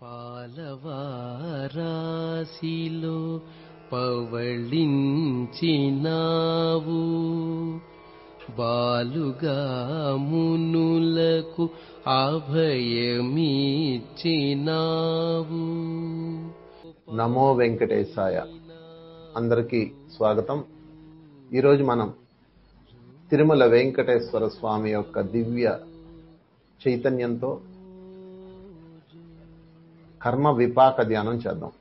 పాలవారాశిలో పవళించినావు బాలుగా మునులకు అభయమిచ్చినావు. నమో వెంకటేశాయ. అందరికీ స్వాగతం. ఈరోజు మనం తిరుమల వెంకటేశ్వర స్వామి యొక్క దివ్య చైతన్యంతో కర్మ విపాక ధ్యానం చేద్దాం.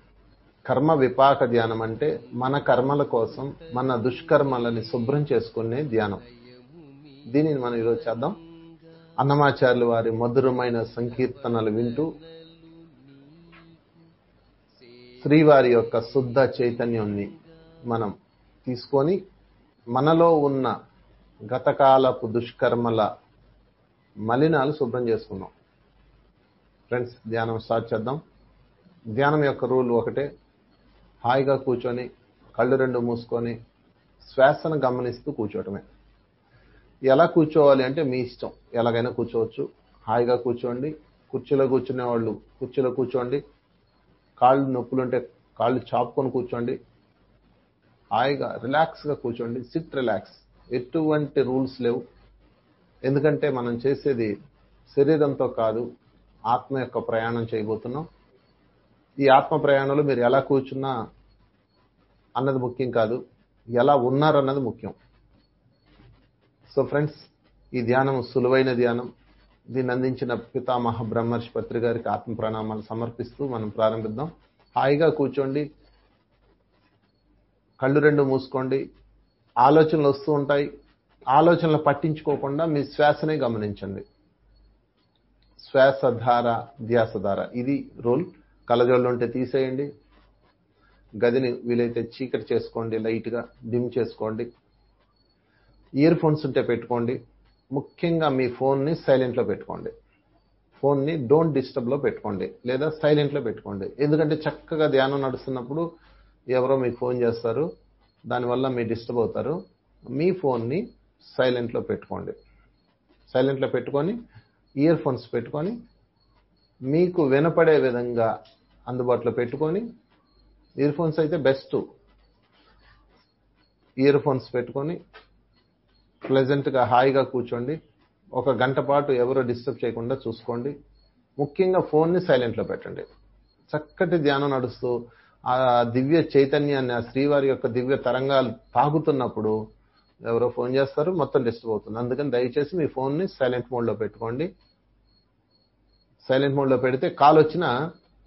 కర్మ విపాక ధ్యానం అంటే మన కర్మల కోసం మన దుష్కర్మలని శుభ్రం చేసుకునే ధ్యానం. దీనిని మనం ఈరోజు చేద్దాం. అన్నమాచార్యులు వారి మధురమైన సంకీర్తనలు వింటూ శ్రీవారి యొక్క శుద్ధ చైతన్యాన్ని మనం తీసుకొని మనలో ఉన్న గతకాలపు దుష్కర్మల మలినాలు శుభ్రం చేసుకుందాం. ఫ్రెండ్స్, ధ్యానం స్టార్ట్ చేద్దాం. ధ్యానం యొక్క రూల్ ఒకటే, హాయిగా కూర్చొని కళ్ళు రెండు మూసుకొని శ్వాసను గమనిస్తూ కూర్చోవటమే. ఎలా కూర్చోవాలి అంటే మీ ఇష్టం, ఎలాగైనా కూర్చోవచ్చు. హాయిగా కూర్చోండి. కుర్చీలో కూర్చునే వాళ్ళు కుర్చీలో కూర్చోండి. కాళ్ళు నొప్పులుంటే కాళ్ళు చాపుకొని కూర్చోండి. హాయిగా రిలాక్స్గా కూర్చోండి. SIT relax. ఎటువంటి రూల్స్ లేవు. ఎందుకంటే మనం చేసేది శరీరంతో కాదు, ఆత్మ యొక్క ప్రయాణం చేయబోతున్నాం. ఈ ఆత్మ ప్రయాణంలో మీరు ఎలా కూర్చున్నా అన్నది ముఖ్యం కాదు, ఎలా ఉన్నారన్నది ముఖ్యం. సో ఫ్రెండ్స్, ఈ ధ్యానం సులువైన ధ్యానం. దీన్ని అందించిన పితామహ బ్రహ్మర్షి పత్రి గారికి ఆత్మ ప్రణామాలు సమర్పిస్తూ మనం ప్రారంభిద్దాం. హాయిగా కూర్చోండి. కళ్ళు రెండు మూసుకోండి. ఆలోచనలు వస్తూ ఉంటాయి. ఆలోచనలు పట్టించుకోకుండా మీ శ్వాసనే గమనించండి. శ్వాసధార ధ్యాసధార, ఇది రూల్. కళ్ళజోళ్ళు ఉంటే తీసేయండి. గదిని వీలైతే చీకటి చేసుకోండి, లైట్గా డిమ్ చేసుకోండి. ఇయర్ ఫోన్స్ ఉంటే పెట్టుకోండి. ముఖ్యంగా మీ ఫోన్ని సైలెంట్లో పెట్టుకోండి. ఫోన్ని డోంట్ డిస్టర్బ్లో పెట్టుకోండి, లేదా సైలెంట్లో పెట్టుకోండి. ఎందుకంటే చక్కగా ధ్యానం నడుస్తున్నప్పుడు ఎవరో మీకు ఫోన్ చేస్తారు, దానివల్ల మీరు డిస్టర్బ్ అవుతారు. మీ ఫోన్ని సైలెంట్లో పెట్టుకోండి. సైలెంట్లో పెట్టుకొని ఇయర్ ఫోన్స్ పెట్టుకొని మీకు వినపడే విధంగా అందుబాటులో పెట్టుకొని, ఇయర్ ఫోన్స్ అయితే బెస్ట్. ఇయర్ ఫోన్స్ పెట్టుకొని ప్లెజెంట్గా హాయిగా కూర్చోండి. ఒక గంట పాటు ఎవరో డిస్టర్బ్ చేయకుండా చూసుకోండి. ముఖ్యంగా ఫోన్ని సైలెంట్లో పెట్టండి. చక్కటి ధ్యానం నడుస్తూ ఆ దివ్య చైతన్యాన్ని, ఆ శ్రీవారి యొక్క దివ్య తరంగాలు తాగుతున్నప్పుడు ఎవరో ఫోన్ చేస్తారు, మొత్తం డిస్టర్బ్ అవుతుంది. అందుకని దయచేసి మీ ఫోన్ని సైలెంట్ మోడ్లో పెట్టుకోండి. సైలెంట్ మోడ్లో పెడితే కాల్ వచ్చినా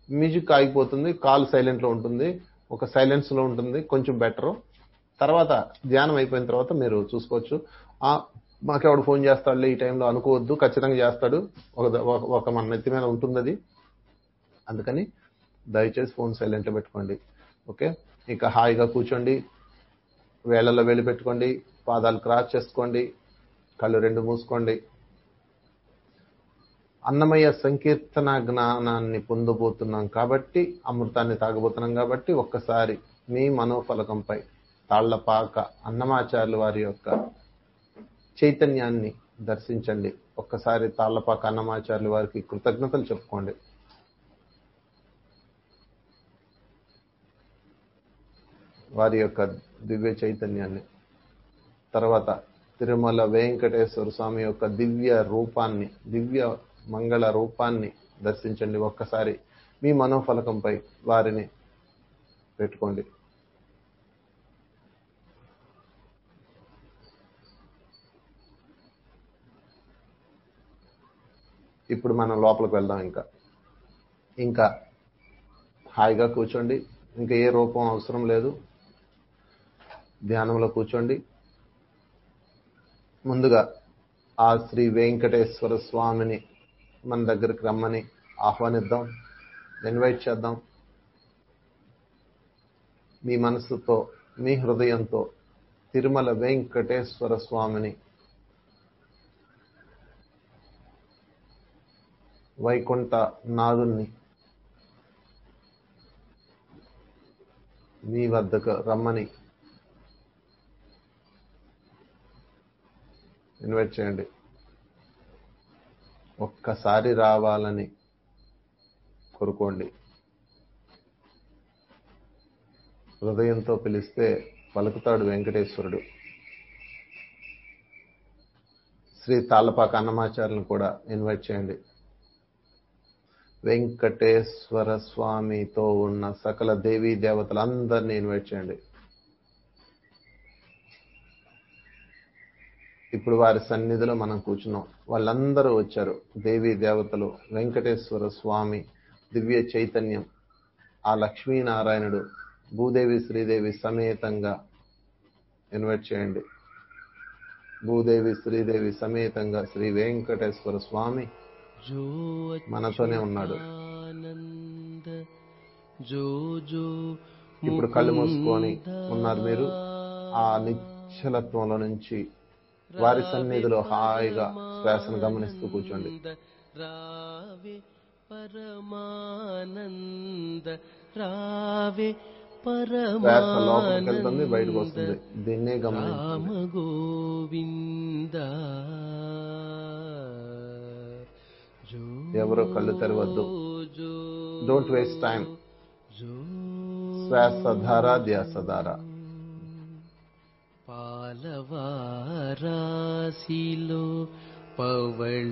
మ్యూజిక్ ఆగిపోతుంది, కాల్ సైలెంట్లో ఉంటుంది, ఒక సైలెన్స్లో ఉంటుంది, కొంచెం బెటరు. తర్వాత ధ్యానం అయిపోయిన తర్వాత మీరు చూసుకోవచ్చు. మాకెవడు ఫోన్ చేస్తాడులే ఈ టైంలో అనుకోవద్దు, ఖచ్చితంగా చేస్తాడు. ఒక మన నెత్తి మీద ఉంటుంది అది. అందుకని దయచేసి ఫోన్ సైలెంట్లో పెట్టుకోండి. ఓకే, ఇక హాయిగా కూర్చోండి. వేళ్లలో వేలు పెట్టుకోండి. పాదాలు క్రాస్ చేసుకోండి. కళ్ళు రెండు మూసుకోండి. అన్నమయ్య సంకీర్తన జ్ఞానాన్ని పొందబోతున్నాం కాబట్టి, అమృతాన్ని తాగబోతున్నాం కాబట్టి, ఒక్కసారి మీ మనోఫలకంపై తాళ్లపాక అన్నమాచార్యుల వారి యొక్క చైతన్యాన్ని దర్శించండి. ఒక్కసారి తాళ్లపాక అన్నమాచార్యుల వారికి కృతజ్ఞతలు చెప్పుకోండి. వారి యొక్క దివ్య చైతన్యాన్ని, తర్వాత తిరుమల వెంకటేశ్వర స్వామి యొక్క దివ్య రూపాన్ని, దివ్య మంగళ రూపాన్ని దర్శించండి. ఒక్కసారి మీ మనోఫలకంపై వారిని పెట్టుకోండి. ఇప్పుడు మనం లోపలికి వెళ్దాం. ఇంకా హాయిగా కూర్చోండి. ఇంకా ఏ రూపం అవసరం లేదు. ధ్యానంలో కూర్చోండి. ముందుగా ఆ శ్రీ వెంకటేశ్వర స్వామిని మన దగ్గరికి రమ్మని ఆహ్వానిద్దాం, ఇన్వైట్ చేద్దాం. మీ మనసుతో, మీ హృదయంతో తిరుమల వెంకటేశ్వర స్వామిని, వైకుంఠ నాథుణ్ణి మీ వద్దకు రమ్మని ఇన్వైట్ చేయండి. ఒక్కసారి రావాలని కొరుకోండి. హృదయంతో పిలిస్తే పలుకుతాడు వెంకటేశ్వరుడు. శ్రీ తాళ్ళపాక అన్నమాచార్యులను కూడా ఇన్వైట్ చేయండి. వెంకటేశ్వర స్వామితో ఉన్న సకల దేవీ దేవతలందరినీ ఇన్వైట్ చేయండి. ఇప్పుడు వారి సన్నిధిలో మనం కూర్చున్నాం. వాళ్ళందరూ వచ్చారు. దేవీ దేవతలు, వెంకటేశ్వర స్వామి, దివ్య చైతన్యం, ఆ లక్ష్మీనారాయణుడు, భూదేవి శ్రీదేవి సమేతంగా ఇన్వైట్ చేయండి. భూదేవి శ్రీదేవి సమేతంగా శ్రీ వెంకటేశ్వర స్వామి మనతోనే ఉన్నాడు. ఇప్పుడు కళ్ళు మూసుకొని ఉన్నారు మీరు. ఆ నిశ్చలత్వంలో నుంచి వారి సన్నిధిలో హాయిగా శ్వాసను గమనిస్తూ కూర్చోండి. శ్వాస లోపలికి వెళ్తుంది, బయటకు వస్తుంది. దీన్నే గమనించండి. ఎవరో కళ్ళు తెరవద్దు. Don't waste time. శ్వాసధార ధ్యాసధార. పాలవారాశిలో పవళించినావు,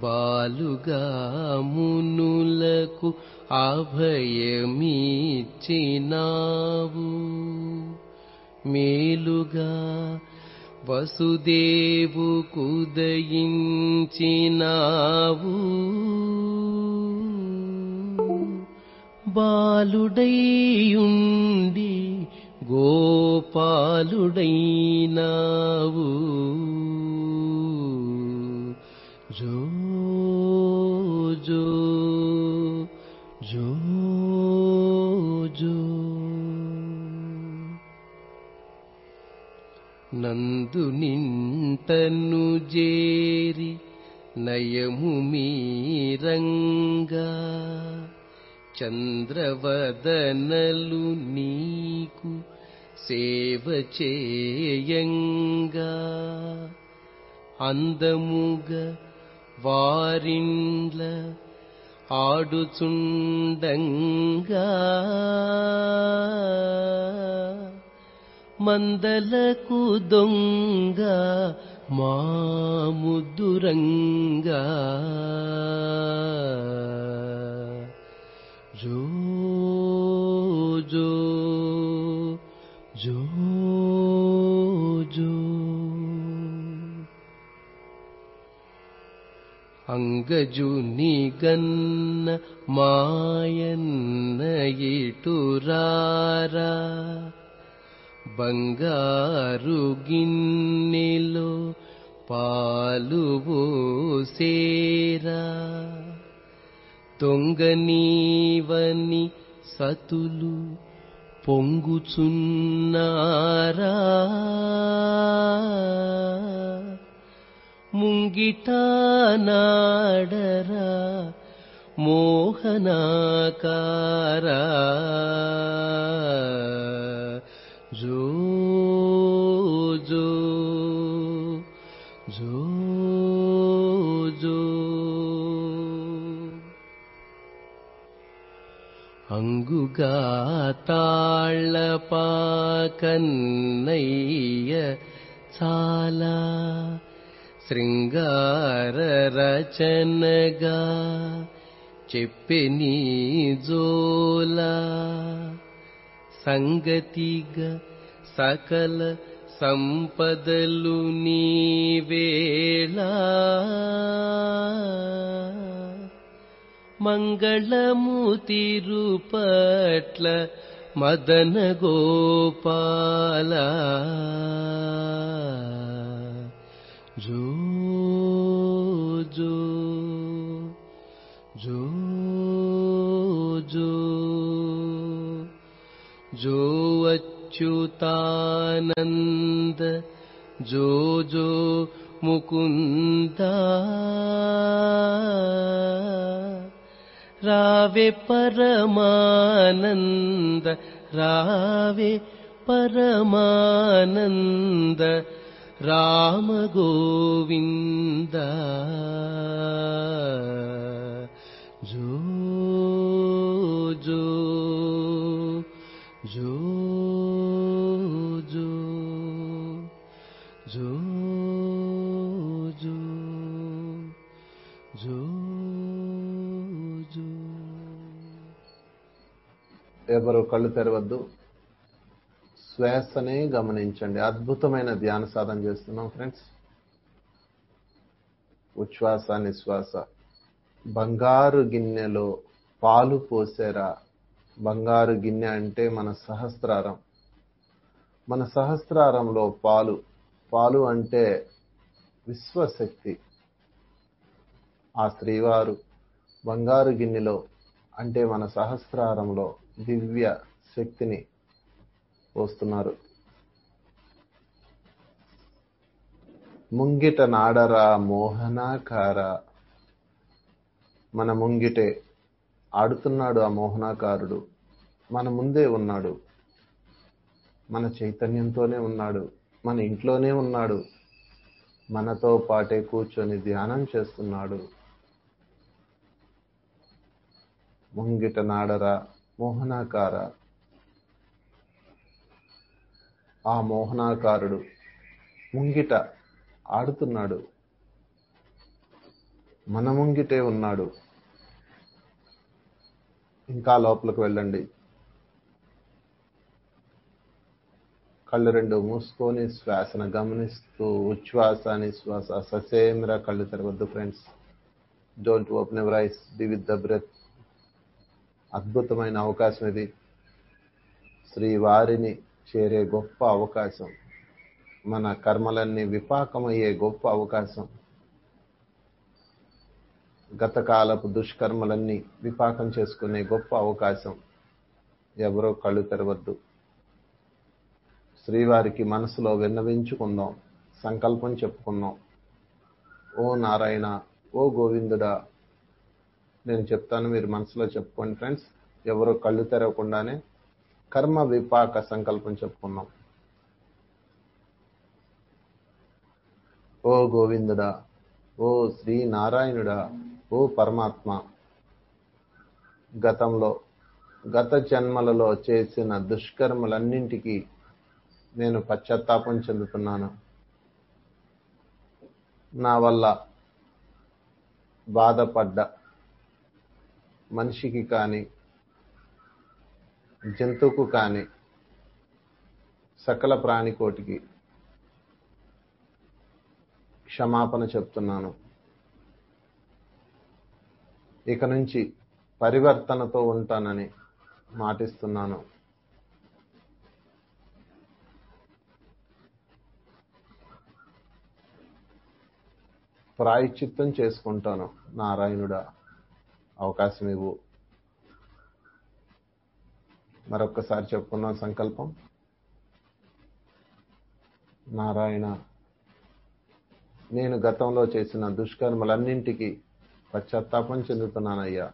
బాలుగా మునులకు అభయమిచ్చినావు, మేలుగా వసుదేవు కుదయించినావు, బాలుడైయుండి గోపాలుడైనావు, జో జో జో జో. నందు నింటను జేరి నయము మీరంగా, చంద్రవదనలు నీకు సేవ చేయంగా, అందముగా వారిండ్ల ఆడుచుండంగా, మందలకు దొంగ మాముద్దురంగా, జో జో జో జో. అంగజుని గన్న మాయన్న ఇటురారా, బంగారు గిన్నెలో పాలు పోసేరా, దొంగనీవని సతులు పొంగుచున్నారా, ముంగిట నాడరా మోహనాకారా, జో జో జో జో. అంగుగా తాళపాకన్నయ్య చాలా, శృంగార రచనగా చెప్పెని జోలా, సంగతిగా సకల సంపదలు నీవేళ, మంగళము తిరుపట్ల మదన గోపాల, జో జో జో జో జో. అచ్యుతానంద జో జో ముకుంద, రావే పరమానంద, రావే పరమానంద, రామ గోవింద జో జో జో జో జో జో జో జో. ఎవరు కళ్ళు తెరవద్దు, శ్వాసనే గమనించండి. అద్భుతమైన ధ్యాన సాధన చేస్తున్నాం ఫ్రెండ్స్. ఉచ్ఛ్వాస నిశ్వాస. బంగారు గిన్నెలో పాలు పోసారా? బంగారు గిన్నె అంటే మన సహస్రారం. మన సహస్రారంలో పాలు. పాలు అంటే విశ్వశక్తి. ఆ శ్రీవారు బంగారు గిన్నెలో అంటే మన సహస్రారంలో దివ్య శక్తిని పోస్తున్నారు. ముంగిట నాడరా మోహనాకార. మన ముంగిటే ఆడుతున్నాడు ఆ మోహనాకారుడు. మన ముందే ఉన్నాడు, మన చైతన్యంతోనే ఉన్నాడు, మన ఇంట్లోనే ఉన్నాడు, మనతో పాటే కూర్చొని ధ్యానం చేస్తున్నాడు. ముంగిట నాడరా మోహనాకార. ఆ మోహనాకారుడు ముంగిట ఆడుతున్నాడు, మన ముంగిటే ఉన్నాడు. ఇంకా లోపలికి వెళ్ళండి. కళ్ళు రెండు మూసుకొని శ్వాసను గమనిస్తూ ఉచ్ఛ్వాస నిశ్వాస. ససేమిరా కళ్ళు తెరవద్దు friends. Don't open your eyes, be with the breath. అద్భుతమైన అవకాశం ఇది. శ్రీవారిని చేరే గొప్ప అవకాశం. మన కర్మలన్నీ విపాకమయ్యే గొప్ప అవకాశం. గతకాలపు దుష్కర్మలన్నీ విపాకం చేసుకునే గొప్ప అవకాశం. ఎవరో కళ్ళు తెరవద్దు. శ్రీవారికి మనసులో విన్నవించుకుందాం, సంకల్పం చెప్పుకుందాం. ఓ నారాయణ, ఓ గోవిందుడా. నేను చెప్తాను, మీరు మనసులో చెప్పుకోండి ఫ్రెండ్స్. ఎవరో కళ్ళు తెరవకుండానే కర్మ విపాక సంకల్పం చెప్పుకుందాం. ఓ గోవిందుడా, ఓ శ్రీ నారాయణుడా, ఓ పరమాత్మ. గత జన్మలలో చేసిన దుష్కర్మలన్నింటికీ నేను పశ్చాత్తాపం చెందుతున్నాను. నా వల్ల బాధపడ్డ మనిషికి కానీ, జంతువుకు కానీ, సకల ప్రాణికోటికి క్షమాపణ చెప్తున్నాను. ఇక నుంచి పరివర్తనతో ఉంటానని మాటిస్తున్నాను. ప్రాయశ్చిత్తం చేసుకుంటాను. నారాయణుడా, అవకాశం ఇవ్వు. మరొక్కసారి చెప్పుకున్నాం సంకల్పం. నారాయణ, నేను గతంలో చేసిన దుష్కర్మలన్నింటికి పశ్చాత్తాపం చెందుతున్నానయ్యా.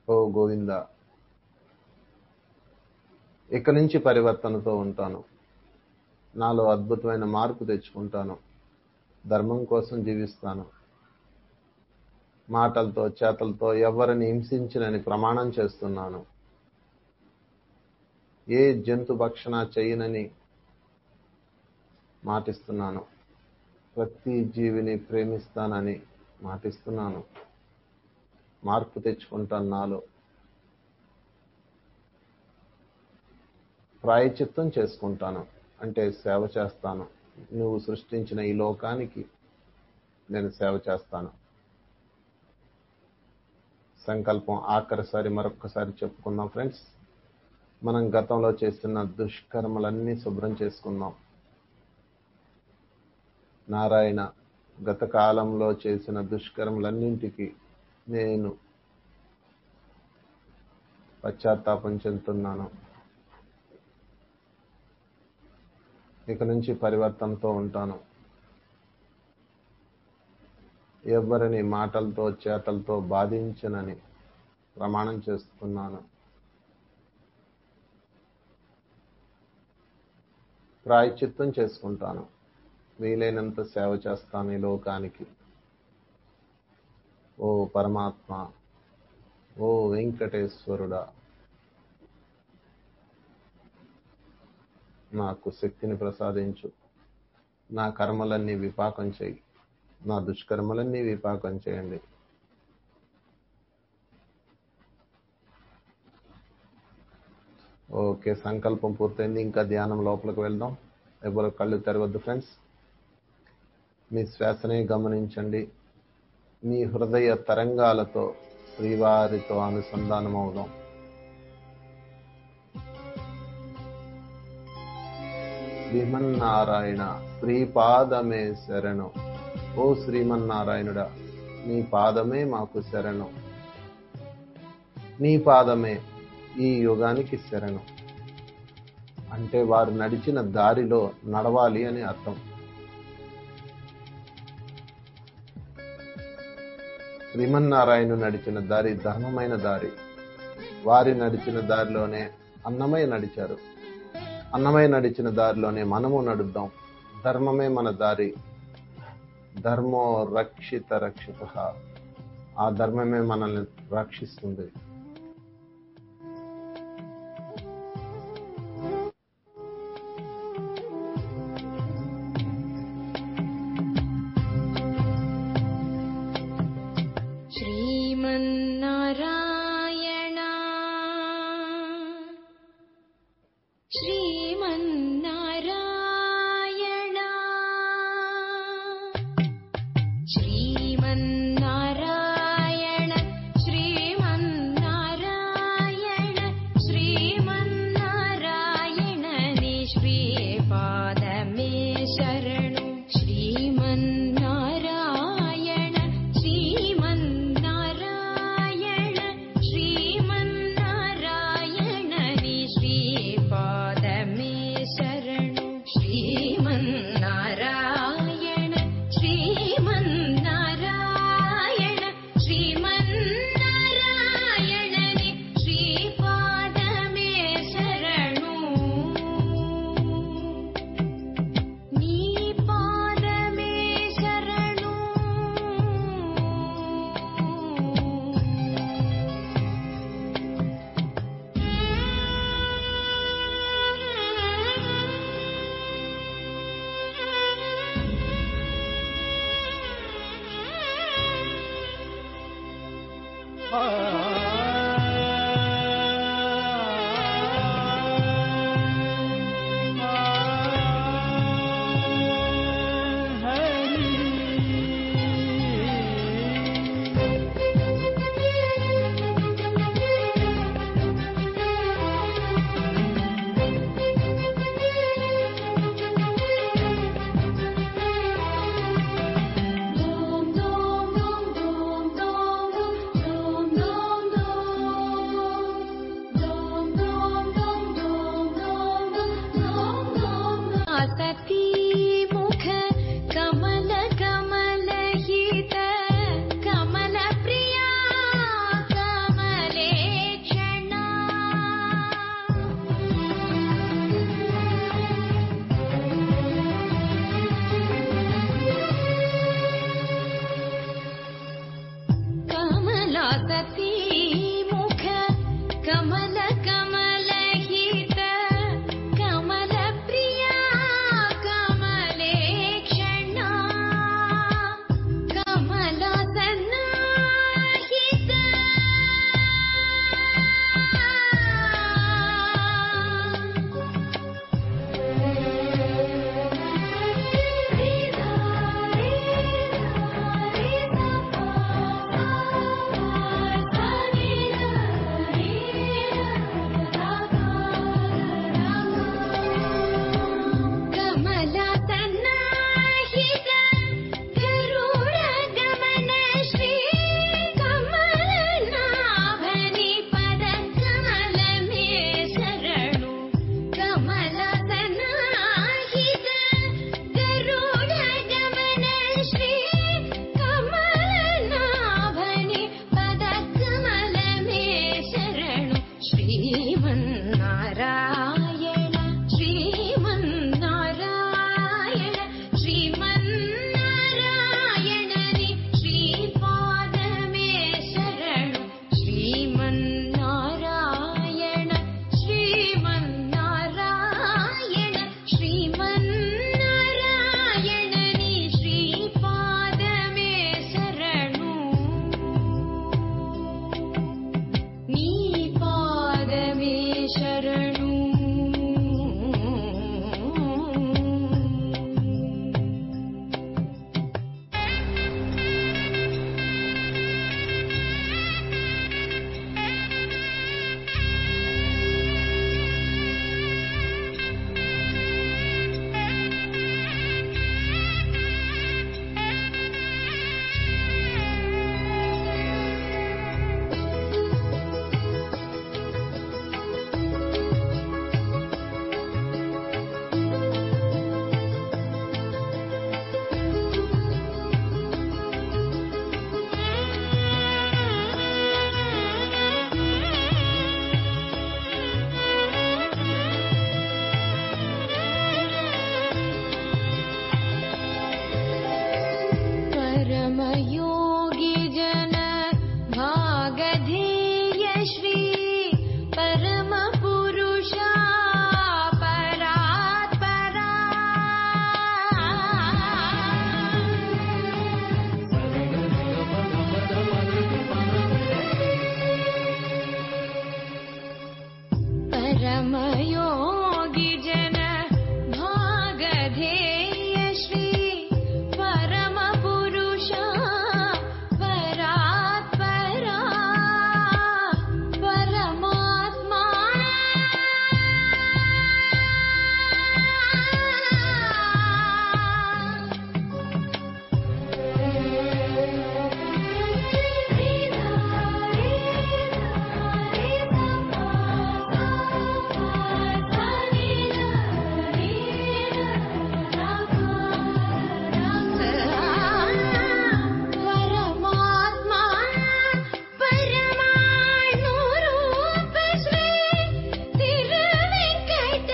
ఓ గోవింద, ఇక నుంచి పరివర్తనతో ఉంటాను. నాలో అద్భుతమైన మార్పు తెచ్చుకుంటాను. ధర్మం కోసం జీవిస్తాను. మాటలతో చేతలతో ఎవరిని హింసించనని ప్రమాణం చేస్తున్నాను. ఏ జంతు భక్షణ చేయనని మాటిస్తున్నాను. ప్రతి జీవిని ప్రేమిస్తానని మాటిస్తున్నాను. మార్పు తెచ్చుకుంటాను నాలో. ప్రాయశ్చిత్తం చేసుకుంటాను అంటే సేవ చేస్తాను. నువ్వు సృష్టించిన ఈ లోకానికి నేను సేవ చేస్తాను. సంకల్పం ఆఖరిసారి మరొక్కసారి చెప్పుకుందాం ఫ్రెండ్స్. మనం గతంలో చేసిన దుష్కర్మలన్నీ శుభ్రం చేసుకుందాం. నారాయణ, గత కాలంలో చేసిన దుష్కర్మలన్నింటికి నేను పశ్చాత్తాపం చెందుతున్నాను. ఇక నుంచి పరివర్తనతో ఉంటాను. ఎవరిని మాటలతో చేతలతో బాధించనని ప్రమాణం చేస్తున్నాను. ప్రాయశ్చిత్తం చేసుకుంటాను. వీలైనంత సేవ చేస్తాను ఈ లోకానికి. ఓ పరమాత్మ, ఓ వెంకటేశ్వరుడా, నాకు శక్తిని ప్రసాదించు. నా కర్మలన్నీ విపాకం చేయి, నా దుష్కర్మలన్నీ విపాకం చేయండి. ఓకే, సంకల్పం పూర్తయింది. ఇంకా ధ్యానం లోపలికి వెళ్దాం. ఎవరు కళ్ళు తెరవద్దు ఫ్రెండ్స్. మీ శ్వాసనే గమనించండి. మీ హృదయ తరంగాలతో శ్రీవారితో అనుసంధానం అవుదాం. శ్రీమన్నారాయణ శ్రీపాదమే శరణు. ఓ శ్రీమన్నారాయణుడా, నీ పాదమే మాకు శరణు. నీ పాదమే ఈ యుగానికి శరణు. అంటే వారు నడిచిన దారిలో నడవాలి అని అర్థం. శ్రీమన్నారాయణ నడిచిన దారి ధర్మమైన దారి. వారి నడిచిన దారిలోనే అన్నమయ్య నడిచారు. అన్నమయ్య నడిచిన దారిలోనే మనము నడుద్దాం. ధర్మమే మన దారి. ధర్మో రక్షిత రక్షితః. ఆ ధర్మమే మనల్ని రక్షిస్తుంది. శ్రీమన్నారాయణ శ్రీమన్నారాయణ శ్రీమన్నారాయణ శ్రీమన్నారాయణ శ్రీమన్నారాయణ నీ శ్రీపాదమే శరణు. శ్రీమన్నారాయణ శ్రీమన్నారాయణ శ్రీమన్నారాయణ నీ శ్రీపాదమే శరణు. శ్రీమన్నారాయణ శ్రీమన్నారాయణ శ్రీమన్నారాయణ నీ శ్రీపాదమే శరణు. నీ పాదమే శరణు. Dum dum dum dum dum dum dum परमयोगी जन भागधेय श्री परम पुरुषा परात्परा परमयोगी जन भागधेय श्री परम पुरुषा परात्परा परमात्मा परमात्मा परमाणु रूप श्री तिरुवेंकटगिरि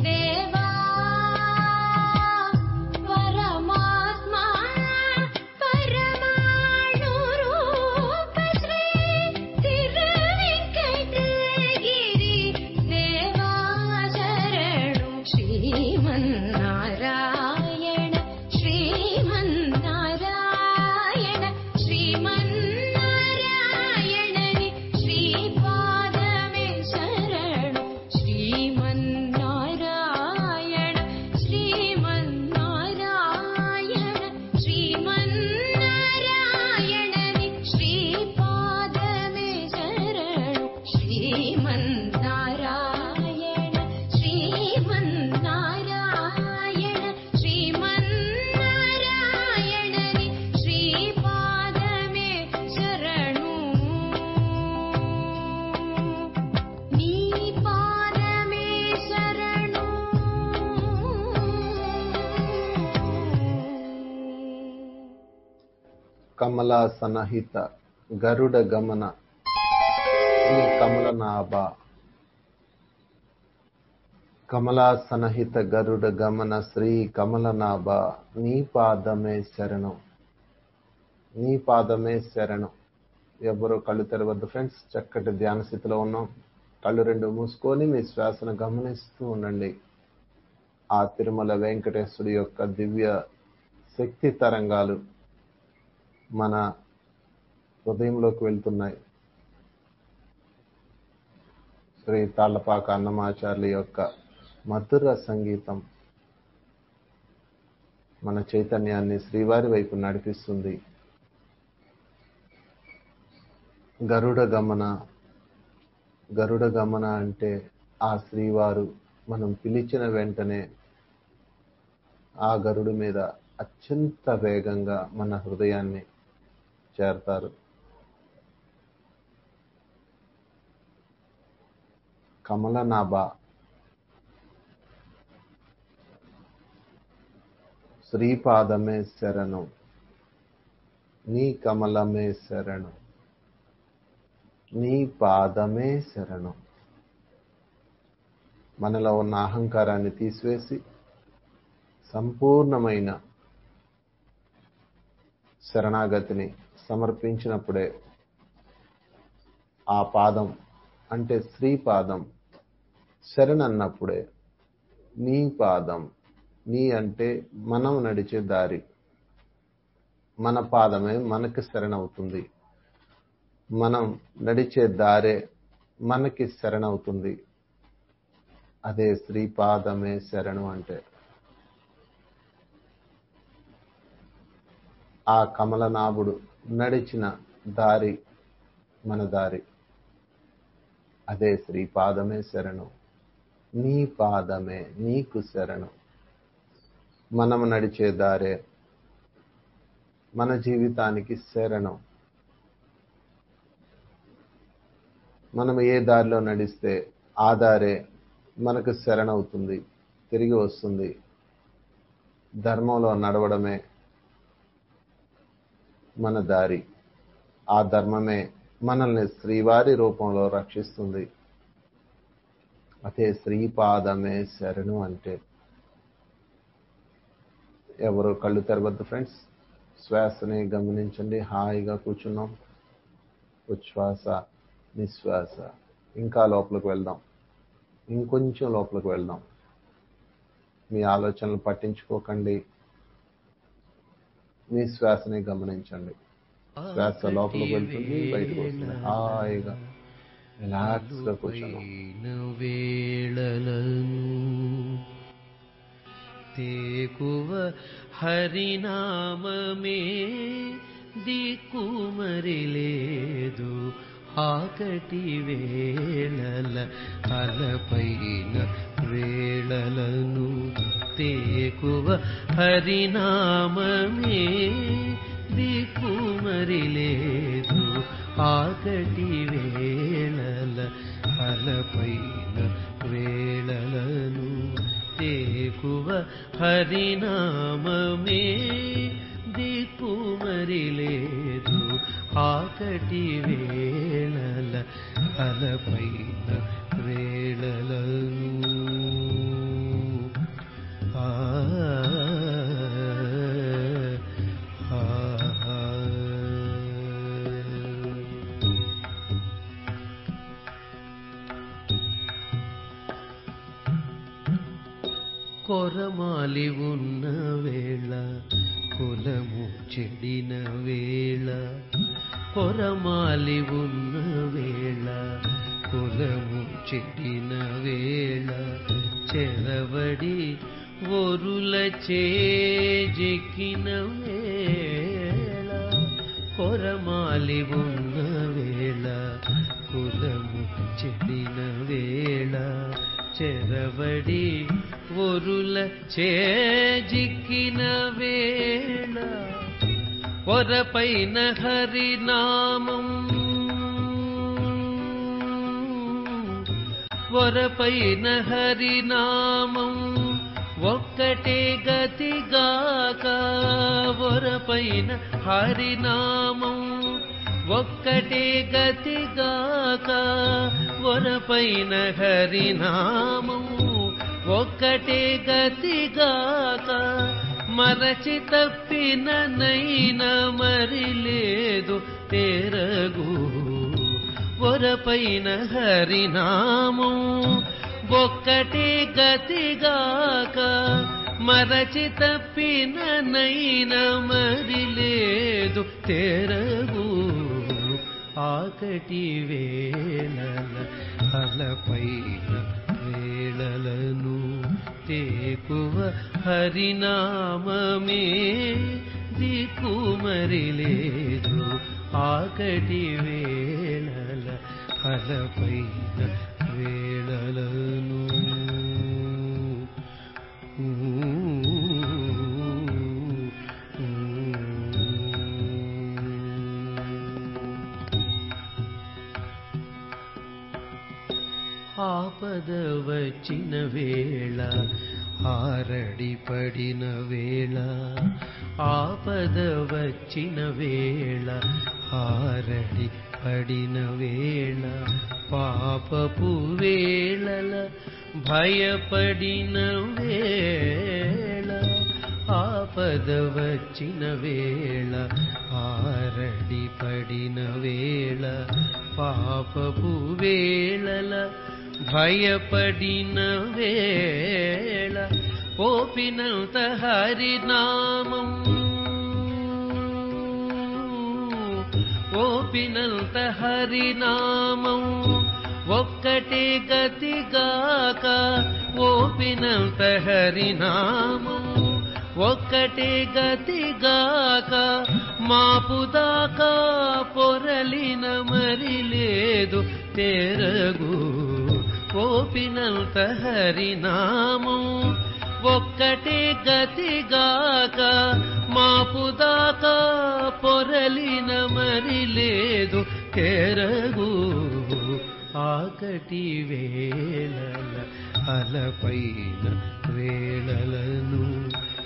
देवा परमात्मा परमाणु रूप श्री तिरुवेंकटगिरि देवा शरणु श्रीमन्नारायण श्रीमन्नारायण श्रीमन्नारायणनि श्रीपादमे शरणु श्रीमन्नारायण श्रीमन्नारायण श्रीमन्नारायणनि श्रीपादमे शरणु श्रीमन्नारायण श्रीमन्नारायण श्रीमन्नारायणनि श्रीपादमे शरणु नी पादमे शरणु కమలా సనహిత గరుడ గమన శ్రీ కమలనాభ. కమలా సనహిత గరుడ గమన శ్రీ కమలనాభ, నీ పాదమే శరణం, నీ పాదమే శరణం. ఎవరో కళ్ళు తెరవద్దు ఫ్రెండ్స్, చక్కటి ధ్యాన స్థితిలో ఉన్నాం. కళ్ళు రెండు మూసుకొని మీ శ్వాసను గమనిస్తూ ఉండండి. ఆ తిరుమల వెంకటేశ్వరుడి యొక్క దివ్య శక్తి తరంగాలు మన హృదయంలోకి వెళ్తున్నాయి. శ్రీ తాళ్లపాక అన్నమాచార్యుల యొక్క మధుర సంగీతం మన చైతన్యాన్ని శ్రీవారి వైపు నడిపిస్తుంది. గరుడ గమన, గరుడ గమన అంటే ఆ శ్రీవారు మనం పిలిచిన వెంటనే ఆ గరుడు మీద అత్యంత వేగంగా మన హృదయాన్ని చేరతారు. కమలనాభ, శ్రీపాదమే శరణు, నీ కమలమే శరణు, నీ పాదమే శరణు. మనలో ఉన్న అహంకారాన్ని తీసివేసి సంపూర్ణమైన శరణాగతిని సమర్పించినప్పుడే ఆ పాదం అంటే శ్రీపాదం, శరణన్నప్పుడే నీ పాదం, నీ అంటే మనం నడిచే దారి, మన పాదమే మనకి శరణవుతుంది, మనం నడిచే దారే మనకి శరణవుతుంది. అదే శ్రీపాదమే శరణు అంటే. ఆ కమలనాభుడు నడిచిన దారి మన దారి, అదే శ్రీపాదమే శరణు, నీ పాదమే నీకు శరణు. మనం నడిచే దారే మన జీవితానికి శరణం. మనం ఏ దారిలో నడిస్తే ఆ దారే మనకు శరణవుతుంది, తిరిగి వస్తుంది. ధర్మంలో నడవడమే మన దారి, ఆ ధర్మమే మనల్ని శ్రీవారి రూపంలో రక్షిస్తుంది. అదే శ్రీపాదమే శరణు అంటే. ఎవరు కళ్ళు తెరవద్దు ఫ్రెండ్స్. శ్వాసని గమనించండి. హాయిగా కూర్చున్నాం. ఉచ్ఛ్వాస, నిశ్వాస. ఇంకా లోపలికి వెళ్దాం. ఇంకొంచెం లోపలికి వెళ్దాం. మీ ఆలోచనలు పట్టించుకోకండి. మీ శ్వాసని గమనించండి. శ్వాస లోపలికి వెళ్తుంది, బయటకు వస్తుంది. హాయిగా రిలాక్స్ గా కూర్చున్నాం. తేకువ హరినామమే దిక్కుమరి లేదు. ఆకటి వేళల అలపైన వేళలను తేకువ హరినామమే దిక్కుమరి లేదు. ఆకటి వేళల అలపైన వేళలను తేకువ హరినామమే దిక్కుమరి లేదు. ఆకటి వేళల అలపైన వేళలను కొరమాలి ఉన్న వేళ కులము చెడిన వేళ. కొరమాలి ఉన్న వేళ కులము చెడిన వేళ. చెరవడి ఒరుల చేజెక్కిన వేళ. కొరమాలి ఉన్న వేళ కులము చెడిన వేళ. చెరవడి ఒరుల చేజిక్కిన వేళ. పొరపైన హరినామం, పొరపైన హరినామం ఒక్కటే గతిగాక. పొరపైన హరినామం ఒక్కటే గతిగాక. పొరపైన హరినామం ఒక్కటే గతిగాక. మరచి తప్పిన నైనా మరి లేదు తెరగు. పొరపైన హరినామం ఒక్కటే గతిగాక. మరచి తప్పిన నైనా మరి లేదు తెరగు. ఆకటి వేళల అలపైన వేళలను తేకువ హరినామమే దిక్కుమరి లేదు. ఆకటి వేళల అలపైన వేళలను ఆపద వచ్చిన వేళ ఆరడి పడిన వేళ. ఆపద వచ్చిన వేళ ఆరడి పడిన వేళ. పాపపు వేళల భయపడిన వేళ. ఆపద వచ్చిన వేళ ఆరడి పడిన వేళ. పాపపు వేళల భయపడిన వేళ. పోపినంత హరినామం, పోపినంత హరినామం ఒక్కటే గతిగాక. ఓపినంత హరినామం ఒక్కటే గతిగాక. మాపుదాకా పొరలిన మరి లేదు తెరగు. ఓపినంత హరినామం ఒక్కటే గతిగాక. మాపుదాకా పొరలిన మరి లేదు తెరగు. ఆకటి వేళల అలపైన వేళలను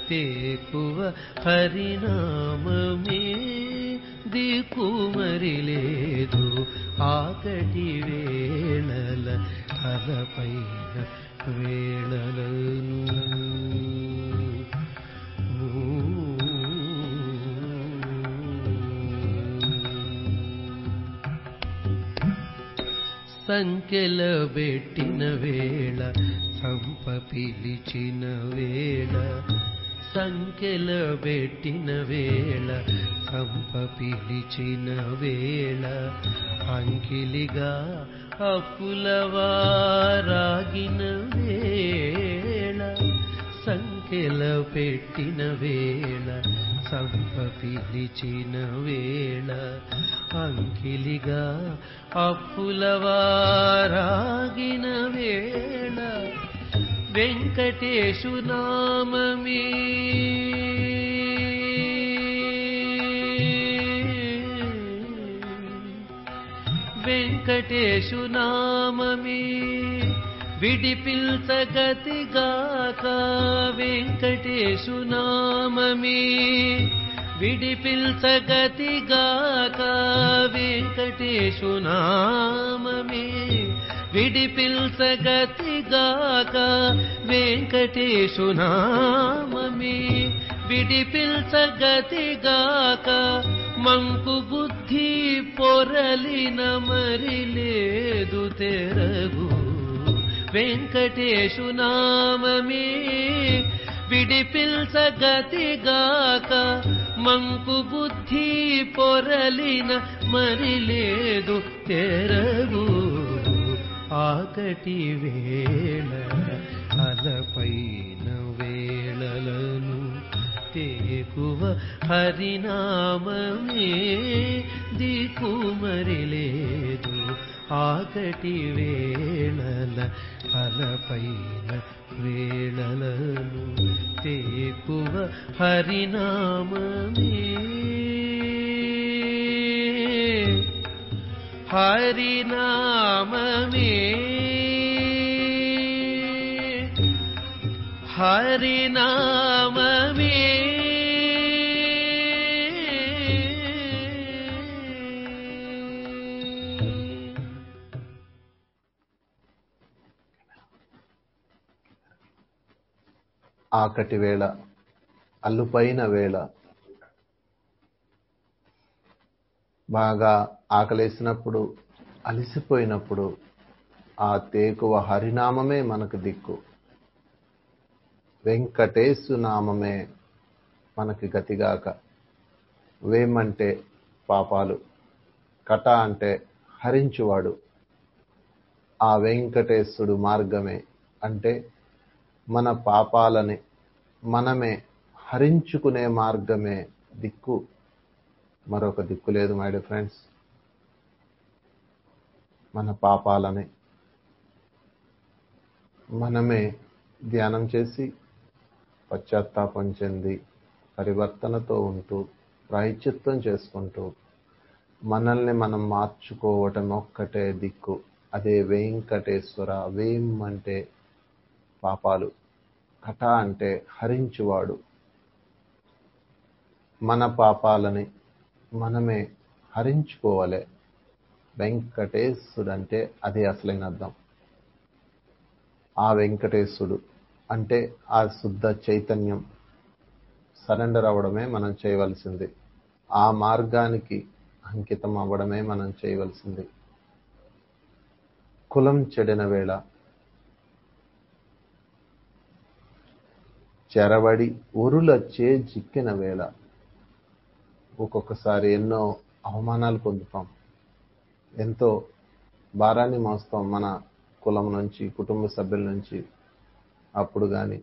తేకువ హరినామమే దిక్కుమరి లేదు. ఆకటి వేళల అలపైన వేళలను సంఖ్యల పెట్టిన వేళ సంప పిలిచిన వేళ సంఖ్యల పెట్టిన వేళ సంప పిలిచిన వేళ అంకిలిగా అప్పులవారాగిన వేళ సంఖ్యల పెట్టిన వేళ సంప పిలిచిన వేళ అంకిలిగా అప్పులవారాగిన వేళ వెంకటేశు నామమే వెంకటేశు నామమే విడిపిల్చగతిగాక వెంకటేశు నామమే విడిపిల్చగతిగాక వెంకటేశు నామమే విడిపిల్చగతిగాక వెంకటేశు నామమే విడిపిల్చగతిగాక మంకు బుద్ధి పొరలిన మరి లేదు తెరగు వెంకటేశు నామమే విడిపిల్చగతిగాక మంకు బుద్ధి పొరలిన మరి లేదు తెరగు ఆకటి వేళ అలపైన వేళలను తేకువ హరినామమే దిక్కుమరి లేదు ఆకటి వేళల అలపైన వేళలను తేకువ హరినామమే హరినామమే హరినామమే ఆకటి వేళ అల్లుపైన వేళ బాగా ఆకలేసినప్పుడు అలసిపోయినప్పుడు ఆ తేకువ హరినామమే మనకు దిక్కు వెంకటేశు నామమే మనకి గతిగాక వేమంటే పాపాలు కట అంటే హరించువాడు ఆ వెంకటేశుడు మార్గమే అంటే మన పాపాలని మనమే హరించుకునే మార్గమే దిక్కు మరొక దిక్కు లేదు మై డియర్ ఫ్రెండ్స్ మన పాపాలని మనమే ధ్యానం చేసి పశ్చాత్తాపం చెంది పరివర్తనతో ఉంటూ ప్రాయశ్చిత్తం చేసుకుంటూ మనల్ని మనం మార్చుకోవటం ఒక్కటే దిక్కు అదే వెంకటేశ్వర వేం అంటే పాపాలు కట అంటే హరించువాడు మన పాపాలని మనమే హరించుకోవాలి వెంకటేశుడు అంటే అదే అసలైన అర్థం ఆ వెంకటేశుడు అంటే ఆ శుద్ధ చైతన్యం సరెండర్ అవ్వడమే మనం చేయవలసింది ఆ మార్గానికి అంకితం అవ్వడమే మనం చేయవలసింది కులం చెడిన వేళ చెరవడి ఉరులచ్చే జిక్కిన వేళ ఒక్కొక్కసారి ఎన్నో అవమానాలు పొందుతాం ఎంతో భారాన్ని మోస్తాం మన కులం నుంచి కుటుంబ సభ్యుల నుంచి అప్పుడు కానీ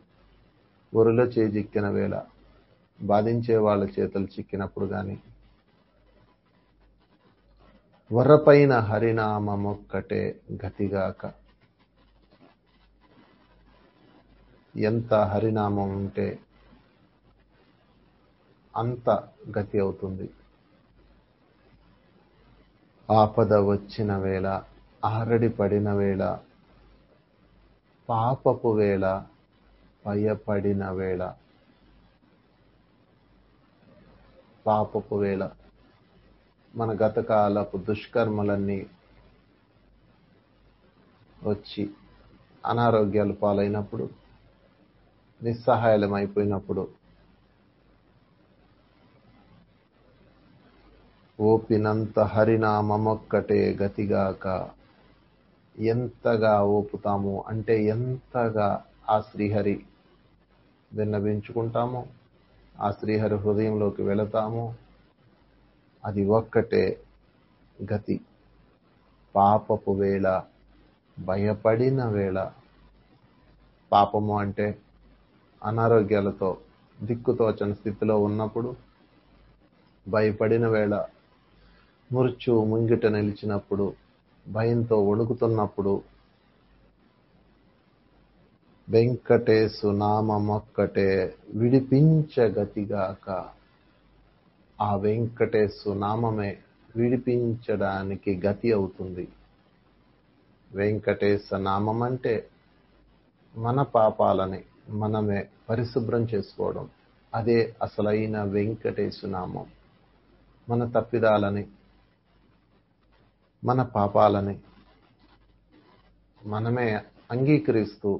ఉరులో చిక్కిన వేళ బాధించే వాళ్ళ చేతులు చిక్కినప్పుడు కానీ వరపైన హరినామమొక్కటే గతిగాక ఎంత హరినామం ఉంటే అంత గతి అవుతుంది ఆపద వచ్చిన వేళ ఆరడి పడిన వేళ పాపపు వేళ భయపడిన వేళ పాపపు వేళ మన గతకాలపు దుష్కర్మలన్నీ వచ్చి అనారోగ్యాలు పాలైనప్పుడు నిస్సహాయమైపోయినప్పుడు ఓపినంత హరినామమొక్కటే గతిగాక ఎంతగా ఓపుతాము అంటే ఎంతగా ఆ శ్రీహరి విన్నవించుకుంటామో, ఆ శ్రీహరి హృదయంలోకి వెళతామో, అది ఒక్కటే గతి. పాపపు వేళ, భయపడిన వేళ. పాపము అంటే అనారోగ్యాలతో దిక్కుతోచని స్థితిలో ఉన్నప్పుడు, భయపడిన వేళ, మృత్యువు ముంగిట నిలిచినప్పుడు, భయంతో వణుకుతున్నప్పుడు, వెంకటేశు నామమొక్కటే విడిపించగతిగాక. ఆ వెంకటేశు నామమే విడిపించడానికి గతి అవుతుంది. వెంకటేశ నామం అంటే మన పాపాలని మనమే పరిశుభ్రం చేసుకోవడం. అదే అసలైన వెంకటేశు నామం. మన తప్పిదాలని, మన పాపాలని మనమే అంగీకరిస్తూ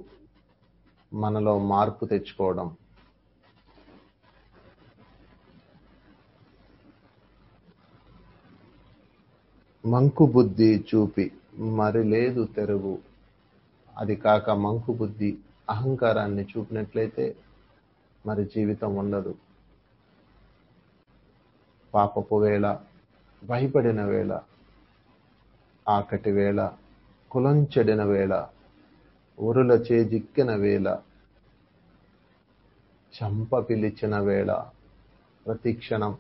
మనలో మార్పు తెచ్చుకోవడం. మంకు బుద్ధి చూపి మరి లేదు తెరువు. అది కాక మంకు బుద్ధి అహంకారాన్ని చూపినట్లయితే మరి జీవితం ఉండదు. పాపపు వేళ, భయపడిన వేళ, ఆకటి వేళ, కులం చెడిన వేళ, ఉరుల చేజిక్కిన వేళ, చంప పిలిచిన వేళ, ప్రతి క్షణం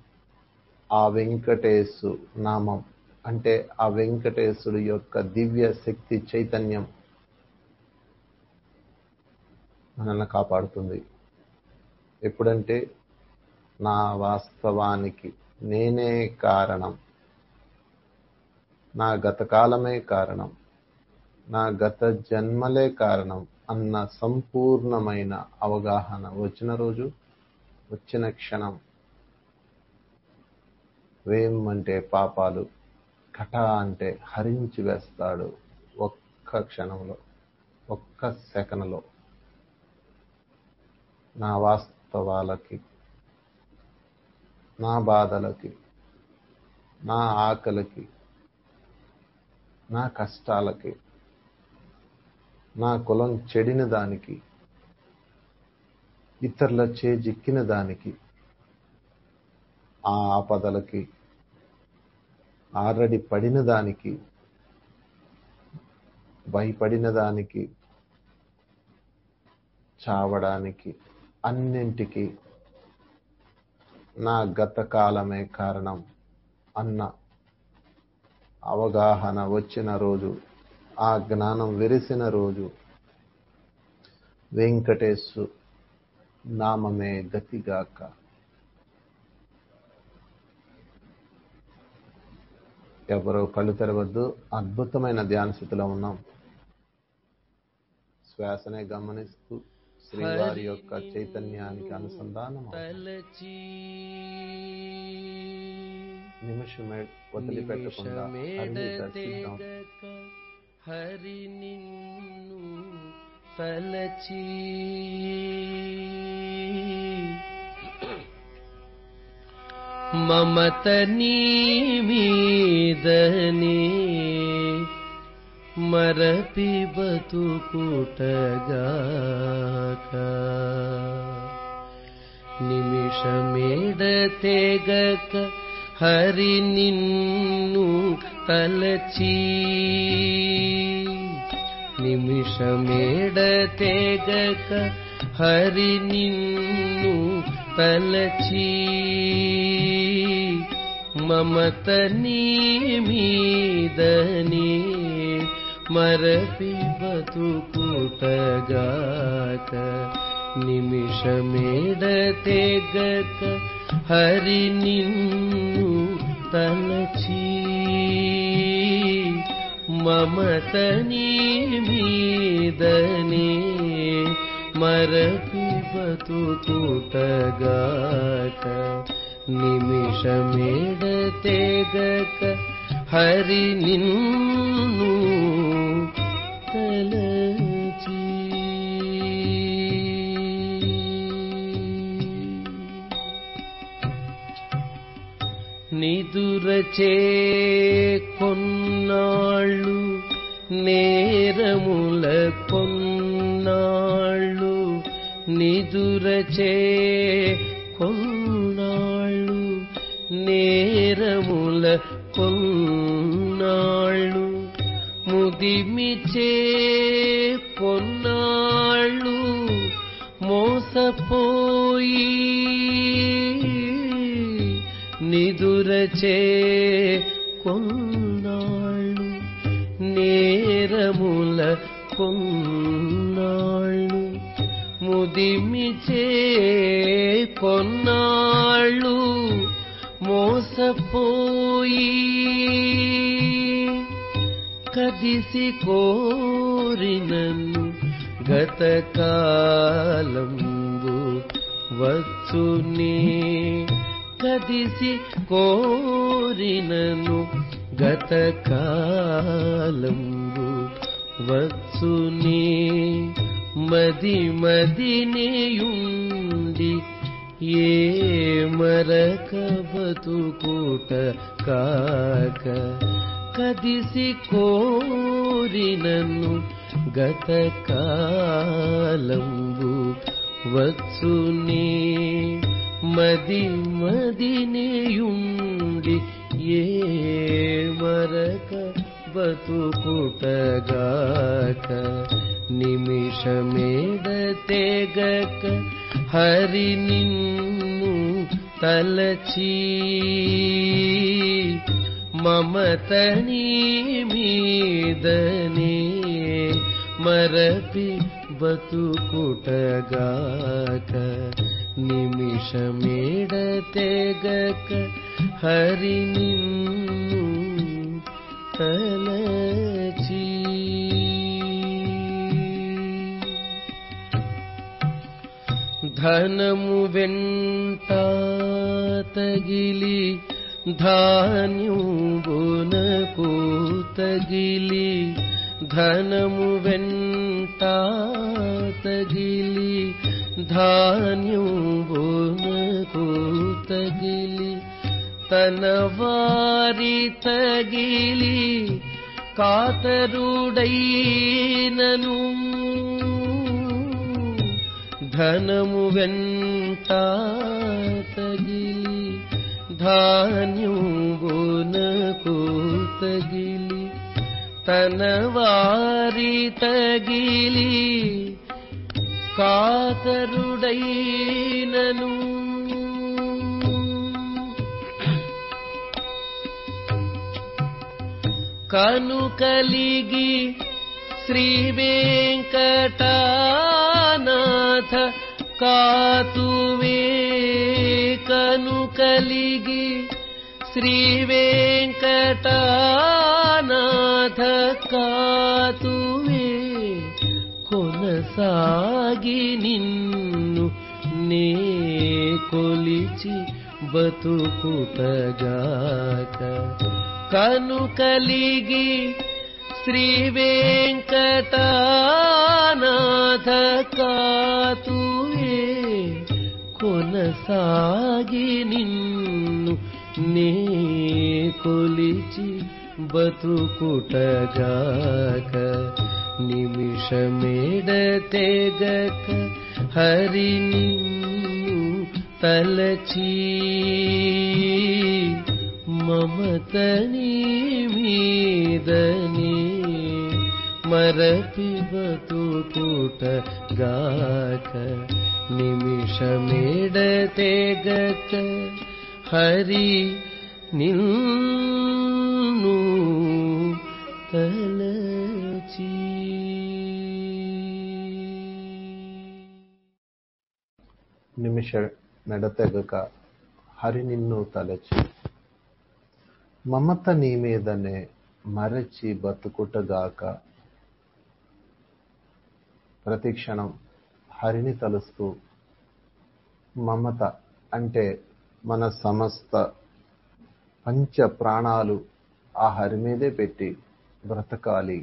ఆ వెంకటేశు నామం అంటే ఆ వెంకటేశుడి యొక్క దివ్య శక్తి చైతన్యం మనల్ని కాపాడుతుంది. ఎప్పుడంటే నా వాస్తవానికి నేనే కారణం, నా గత కాలమే కారణం, నా గత జన్మలే కారణం అన్న సంపూర్ణమైన అవగాహన వచ్చిన రోజు, వచ్చిన క్షణం వేం అంటే పాపాలు, కట అంటే హరించి వేస్తాడు. ఒక్క క్షణంలో, ఒక్క సెకనులో నా వాస్తవాలకి, నా బాధలకి, నా ఆకలికి, నా కష్టాలకి, నా కులం చెడిన దానికి, ఇతరుల చేజిక్కిన దానికి, ఆ ఆపదలకి, ఆల్రెడీ పడిన దానికి, భయపడిన దానికి, చావడానికి, అన్నింటికి నా గత కాలమే కారణం అన్న అవగాహన వచ్చిన రోజు, ఆ జ్ఞానం వెరిసిన రోజు, వెంకటేశు నామమే గతిగాక. ఎవరో కళ్ళు తెరవద్దు. అద్భుతమైన ధ్యాన స్థితిలో ఉన్నాం. శ్వాసనే గమనిస్తూ శ్రీవారి యొక్క చైతన్యానికి అనుసంధానం నిమిషం వదిలిపెట్టకుండా హరిని దర్శిద్దాం. హరి నిన్ను తలచి మమత నీ మీదనే మరపి బతుకుటగాక. నిమిషమేడతెగక హరి నిన్ను తలచి నిమిషమేడతెగక హరి నిన్ను తలచి మమత నీ మీదనే మరపి బతుకుటగాక. నిమిషమేడతెగక హరి నిన్ను తలచి మమత నీ మీదనే మరపి బతుకుటగాక. నిమిషమేడతెగక హరి నిన్ను తలచి. నిదురచే కొన్నాళ్ళు నేరముల కొన్నాళ్ళు నిదురచే కొన్నాళ్ళు నేరముల కొన్నాళ్ళు ముదిమిచే కొన్నాళ్ళు మోసపోయి నిదురచే కొన్నాళ్ళు నేరముల కొన్నాళ్ళు ముదిమిచే కొన్నాళ్ళు మోసపోయి కదిసి కోరినను గతకాలంబు వచ్చునే కదిసి కోరినను గతకాలంబు వచ్చునే మది మదినేయుండి ఏ మరక బతుకుట కాక కదిసి కోరినను గతకాలంబు వచ్చునే మది మదినేయుండి ఏ మరక బతుకుటగాక నిమిషమేడతెగక హరి నిన్ను తలచి మమతని మీదనే మరపి బతుకుటగాక నిమిషమేడతెగక హరి నిన్ను తలచి ధనము వెంట తగిలి ధాన్యుబునకు తగిలి ధనము వెంట తగిలి ధాన్యుబునకు తగిలి తన వారి తగిలి కాతరుడైనను ధనము వెంట తగిలి ధాన్యుబునకు తగిలి తన వారి తగిలి కాతరుడైనను కను కలిగి శ్రీ వెంకటనాథ కాతువే కను కలిగి శ్రీ వెంకటనాథ కాతువే కొనసాగి నిన్ను నే కొలిచి బతుకుటగాక కను కలిగి శ్రీ వెంకటనాథ కాతువే కొనసాగి నిన్ను నే కొలిచి బతుకుటగాక నిమిషమేడతెగక హరి నిన్ను తలచి మమతని మీదనే మరపి బతుకుటగాక నిమిషమేడతెగక హరి నిన్ను తలచి నిమిషమెడతెగక హరి నిన్ను తలచి మమత నీ మీదనే మరచి బతుకుటగాక ప్రతి క్షణం హరిని తలుస్తూ మమత అంటే మన సమస్త పంచ ప్రాణాలు ఆ హరి మీదే పెట్టి బ్రతకాలి.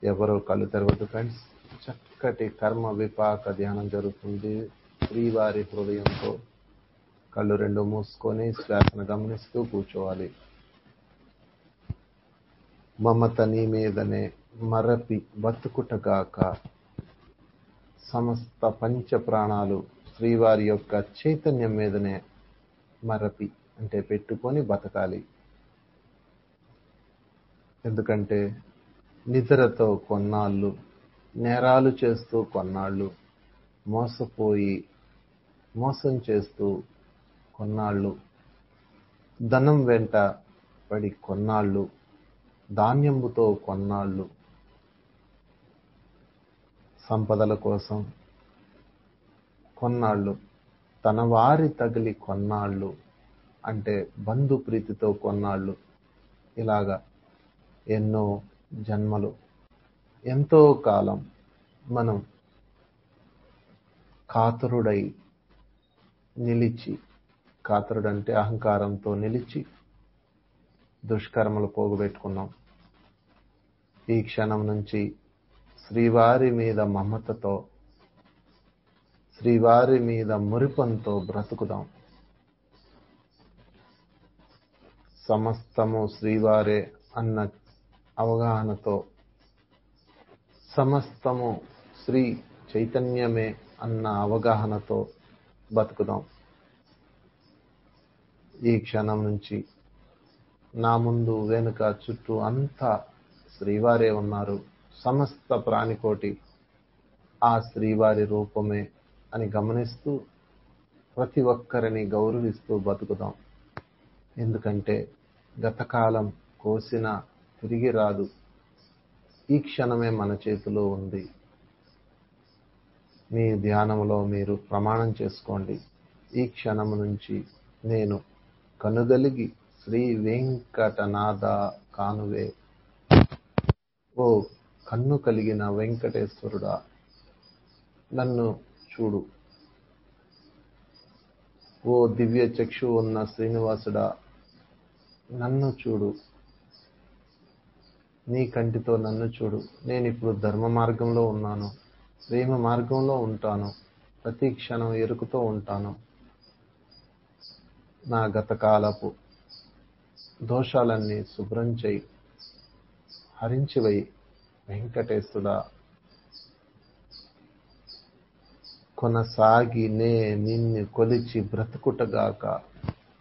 ఎవరో కళ్ళు తెరవద్దు ఫ్రెండ్స్, చక్కటి కర్మ విపాక ధ్యానం జరుగుతుంది. శ్రీవారి హృదయంతో కళ్ళు రెండు మూసుకొని శ్వాసను గమనిస్తూ కూర్చోవాలి. మమత నీ మీదనే మరపి బతుకుటగాక. సమస్త పంచ ప్రాణాలు శ్రీవారి యొక్క చైతన్యం మీదనే మరపి అంటే పెట్టుకొని బతకాలి. ఎందుకంటే నిద్రతో కొన్నాళ్ళు, నేరాలు చేస్తూ కొన్నాళ్ళు, మోసపోయి మోసం చేస్తూ కొన్నాళ్ళు, ధనం వెంట పడి కొన్నాళ్ళు, ధాన్యంబుతో కొన్నాళ్ళు, సంపదల కోసం కొన్నాళ్ళు, తన వారి తగిలి కొన్నాళ్ళు అంటే బంధు ప్రీతితో కొన్నాళ్ళు, ఇలాగా ఎన్నో జన్మలు, ఎంతో కాలం మనం కాతరుడై నిలిచి, కాతరుడంటే అహంకారంతో నిలిచి దుష్కర్మలు పోగుపెట్టుకున్నాం. ఈ క్షణం నుంచి శ్రీవారి మీద మమతతో, శ్రీవారి మీద మురిపంతో బ్రతుకుదాం. సమస్తము శ్రీవారే అన్న అవగాహనతో, సమస్తము శ్రీ చైతన్యమే అన్న అవగాహనతో బతుకుదాం. ఈ క్షణం నుంచి నా ముందు వెనుక చుట్టూ అంతా శ్రీవారే ఉన్నారు, సమస్త ప్రాణికోటి ఆ శ్రీవారి రూపమే అని గమనిస్తూ ప్రతి ఒక్కరిని గౌరవిస్తూ బతుకుదాం. ఎందుకంటే గతకాలం కోసిన తిరిగి రాదు. ఈ క్షణమే మన చేతిలో ఉంది. మీ ధ్యానంలో మీరు ప్రమాణం చేసుకోండి. ఈ క్షణం నుంచి నేను కనుగలిగి శ్రీ వెంకటనాథ కానువే. ఓ కన్ను కలిగిన వెంకటేశ్వరుడా, నన్ను చూడు. ఓ దివ్య చక్షు ఉన్న శ్రీనివాసుడా, నన్ను చూడు. నీ కంటితో నన్ను చూడు. నేను ఇప్పుడు ధర్మ మార్గంలో ఉన్నాను, ప్రేమ మార్గంలో ఉంటాను, ప్రతి క్షణం ఎరుకుతో ఉంటాను. నా గతకాలపు దోషాలన్నీ శుభ్రం చేయి, హరించివై వెంకటేశుడా. కొనసాగి నే నిన్ను కొలిచి బ్రతుకుటగాక.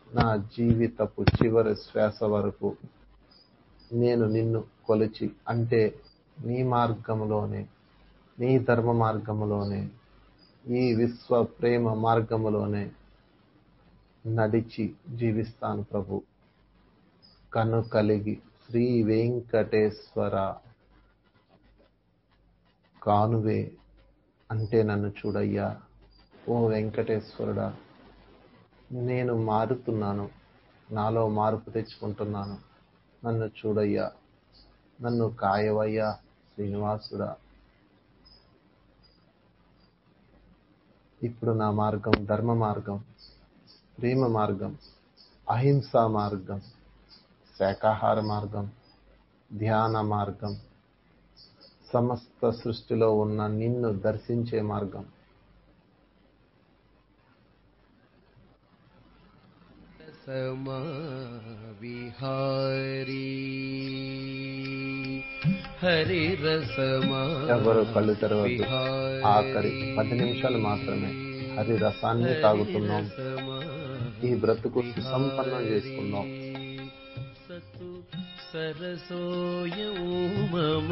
నా జీవితపు చివరి శ్వాస వరకు నేను నిన్ను కొలిచి, అంటే నీ మార్గంలోనే, నీ ధర్మ మార్గంలోనే, ఈ విశ్వ ప్రేమ మార్గంలోనే నడిచి జీవిస్తాను ప్రభు. కను కలిగి శ్రీ వెంకటేశ్వర కానువే అంటే నన్ను చూడయ్యా. ఓ వెంకటేశ్వరుడా, నేను మారుతున్నాను, నాలో మార్పు తెచ్చుకుంటున్నాను. నన్ను చూడయ్యా, నన్ను కాయవయ్యా శ్రీనివాసుడా. ఇప్పుడు నా మార్గం ధర్మ మార్గం, ప్రేమ మార్గం, అహింసా మార్గం, శాకాహార మార్గం, ధ్యాన మార్గం, సమస్త సృష్టిలో ఉన్న నిన్ను దర్శించే మార్గం. సమా విహారీ హరి రసమా. ఎవరు కళ్ళు తెరవద్దు. ఆఖరి 10 నిమిషాలు మాత్రమే హరి రసాన్ని తాగుతున్నాం. ఈ బ్రతుకు సుసంపన్నం చేసుకుందాం. సరసోయో మమ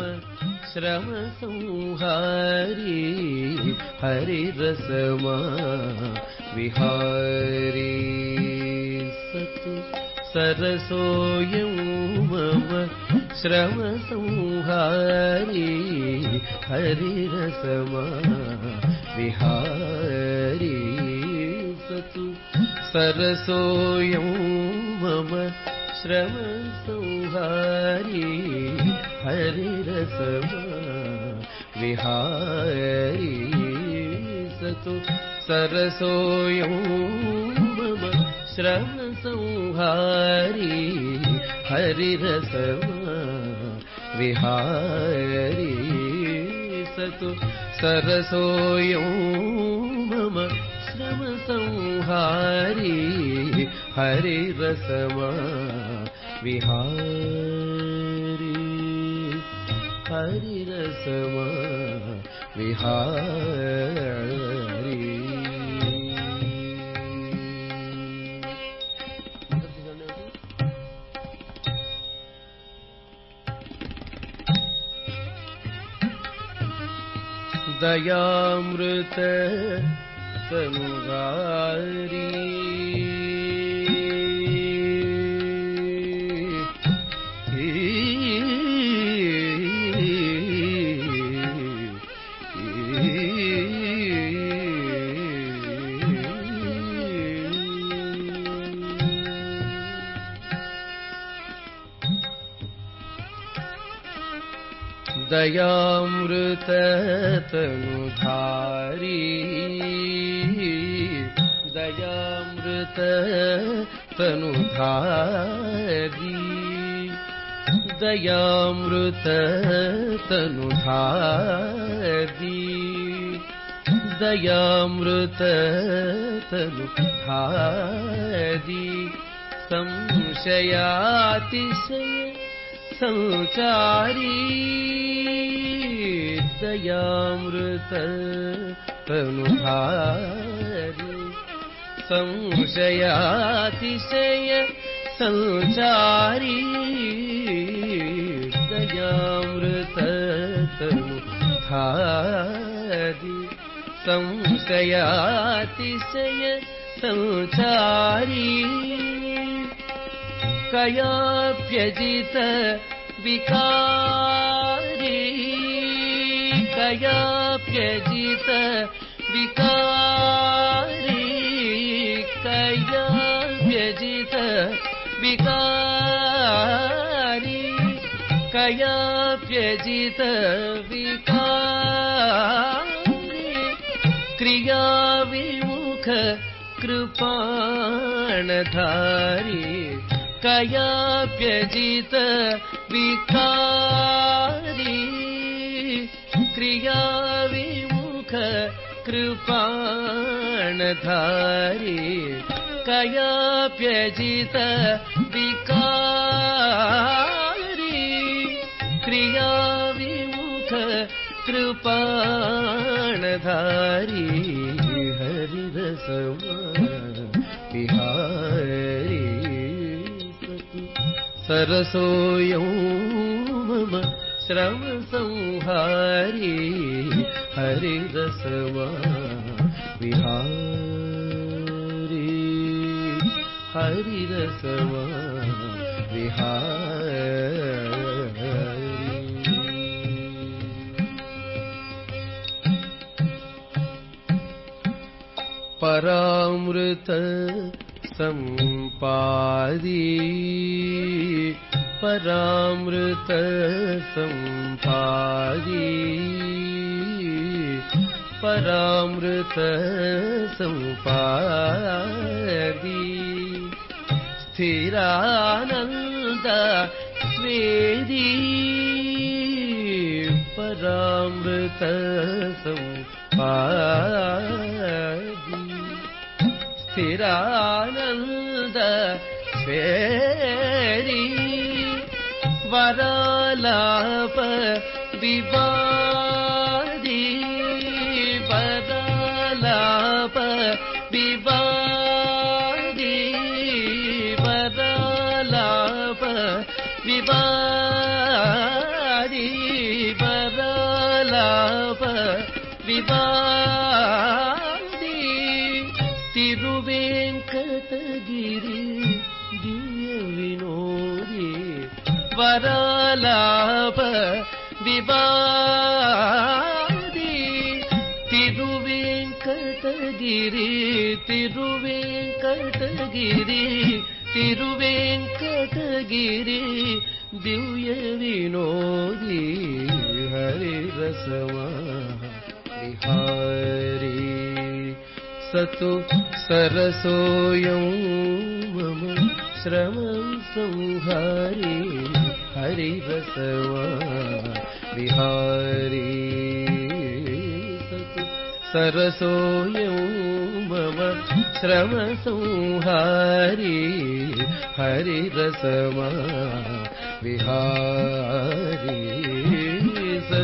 శ్రమ సంహారీ హరి రసమా విహారీ. సతు సరసోయో మమ శ్రమ సంహారీ హరి రసమా విహారీ. సతు సరసోయో మమ శ్రమ సంహారీ హరి రసమా విహారీ. సతు సరసోయో మమ శ్రమ సంహారీ హరి రసమా విహారీ. సతు సరసోయో మమ శ్రమ సంహారీ హరి రసమా విహారీ. हरिरसमा विहारी दयामृत तनुहारी दयामृत तनुधारी दयामृत तनुधारी दयामृत तनुधारी दयामृत तनुधारी संशयातिशय संचारी दयामृत तनुधारी संशयातिशय संचारी दयामृत तनुधारी संशयातिशय संचारी कयाप्यजित विकारी कयाप्यजित विकारी कयाप्यजित विकारी कयाप्यजित विकारी क्रिया विमुख कृपाणधारी कयाप्यजित विकारी क्रिया विमुख कृपाणधारी कयाप्यजित विकारी क्रिया विमुख कृपाणधारी हरिरसमा विहारी सरसोऽयं मम श्रमसंहारी हरिरसमा विहारी हरिरसमा विहारी परामृत संपादी परामृत संपादी परामृत संपादी स्थिरानंद स्वेदी परामृत संपादी स्थिरानंद स्वेदी वरालाप विवादी वरालाप विवादी वरालाप विवादी वरालाप विवादी तिरुवेंकटगिरी दिव्य विनोदी वरालाप विवादी तिरुवेंकटगिरी तिरुवेंकटगिरी तिरुवेंकटगिरी दिव्य विनोदी हरिरसमा विहारी सतु सरसोऽयं मम श्रमं संहारी हरिरसमा विहारी सतु सरसोऽयं मम श्रमसंहारी हरिरसमा विहारी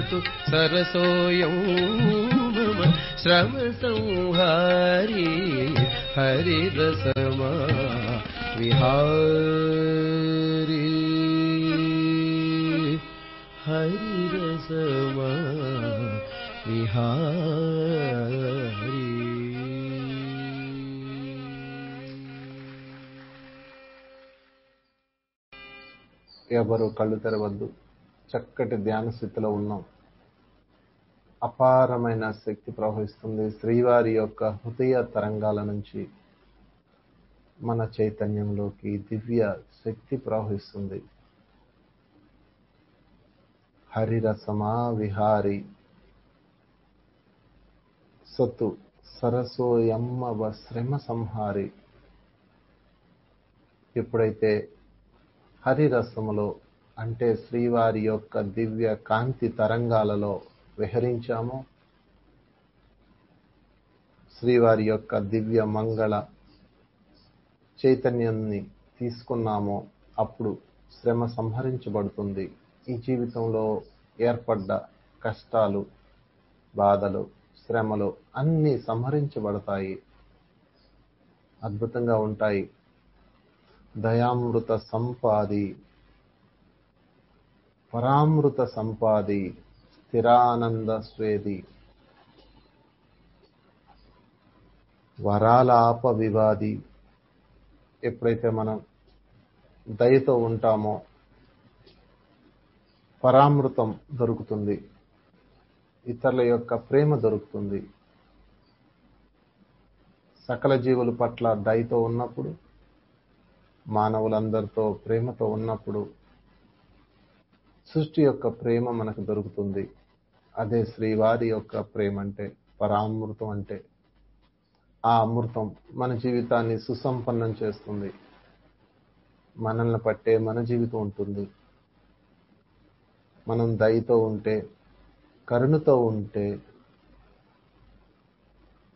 सतु सरसोऽयं मम श्रमसंहारी हरिरसमा विहारी हरिरसमा विहारी. ఎవరు కళ్ళు తెరవద్దు. చక్కటి ధ్యాన స్థితిలో ఉన్నాం. అపారమైన శక్తి ప్రవహిస్తుంది. శ్రీవారి యొక్క హృదయ తరంగాల నుంచి మన చైతన్యంలోకి దివ్య శక్తి ప్రవహిస్తుంది. హరిరసమా విహారి సతు సరసోయమ్మవ శ్రమ సంహారి. ఎప్పుడైతే హరిరసములో అంటే శ్రీవారి యొక్క దివ్య కాంతి తరంగాలలో విహరించామో, శ్రీవారి యొక్క దివ్య మంగళ చైతన్యాన్ని తీసుకున్నామో అప్పుడు శ్రమ సంహరించబడుతుంది. ఈ జీవితంలో ఏర్పడ్డ కష్టాలు, బాధలు, శ్రమలు అన్నీ సంహరించబడతాయి. అద్భుతంగా ఉంటాయి. దయామృత సంపాది పరామృత సంపాది స్థిరానంద స్వేది వరాలాప వివాది. ఎప్పుడైతే మనం దయతో ఉంటామో పరామృతం దొరుకుతుంది, ఇతరుల యొక్క ప్రేమ దొరుకుతుంది. సకల జీవుల పట్ల దయతో ఉన్నప్పుడు, మానవులందరితో ప్రేమతో ఉన్నప్పుడు సృష్టి యొక్క ప్రేమ మనకు దొరుకుతుంది. అదే శ్రీవారి యొక్క ప్రేమ అంటే, పరామృతం అంటే. ఆ అమృతం మన జీవితాన్ని సుసంపన్నం చేస్తుంది. మనల్ని పట్టే మన జీవితం ఉంటుంది. మనం దయతో ఉంటే, కరుణతో ఉంటే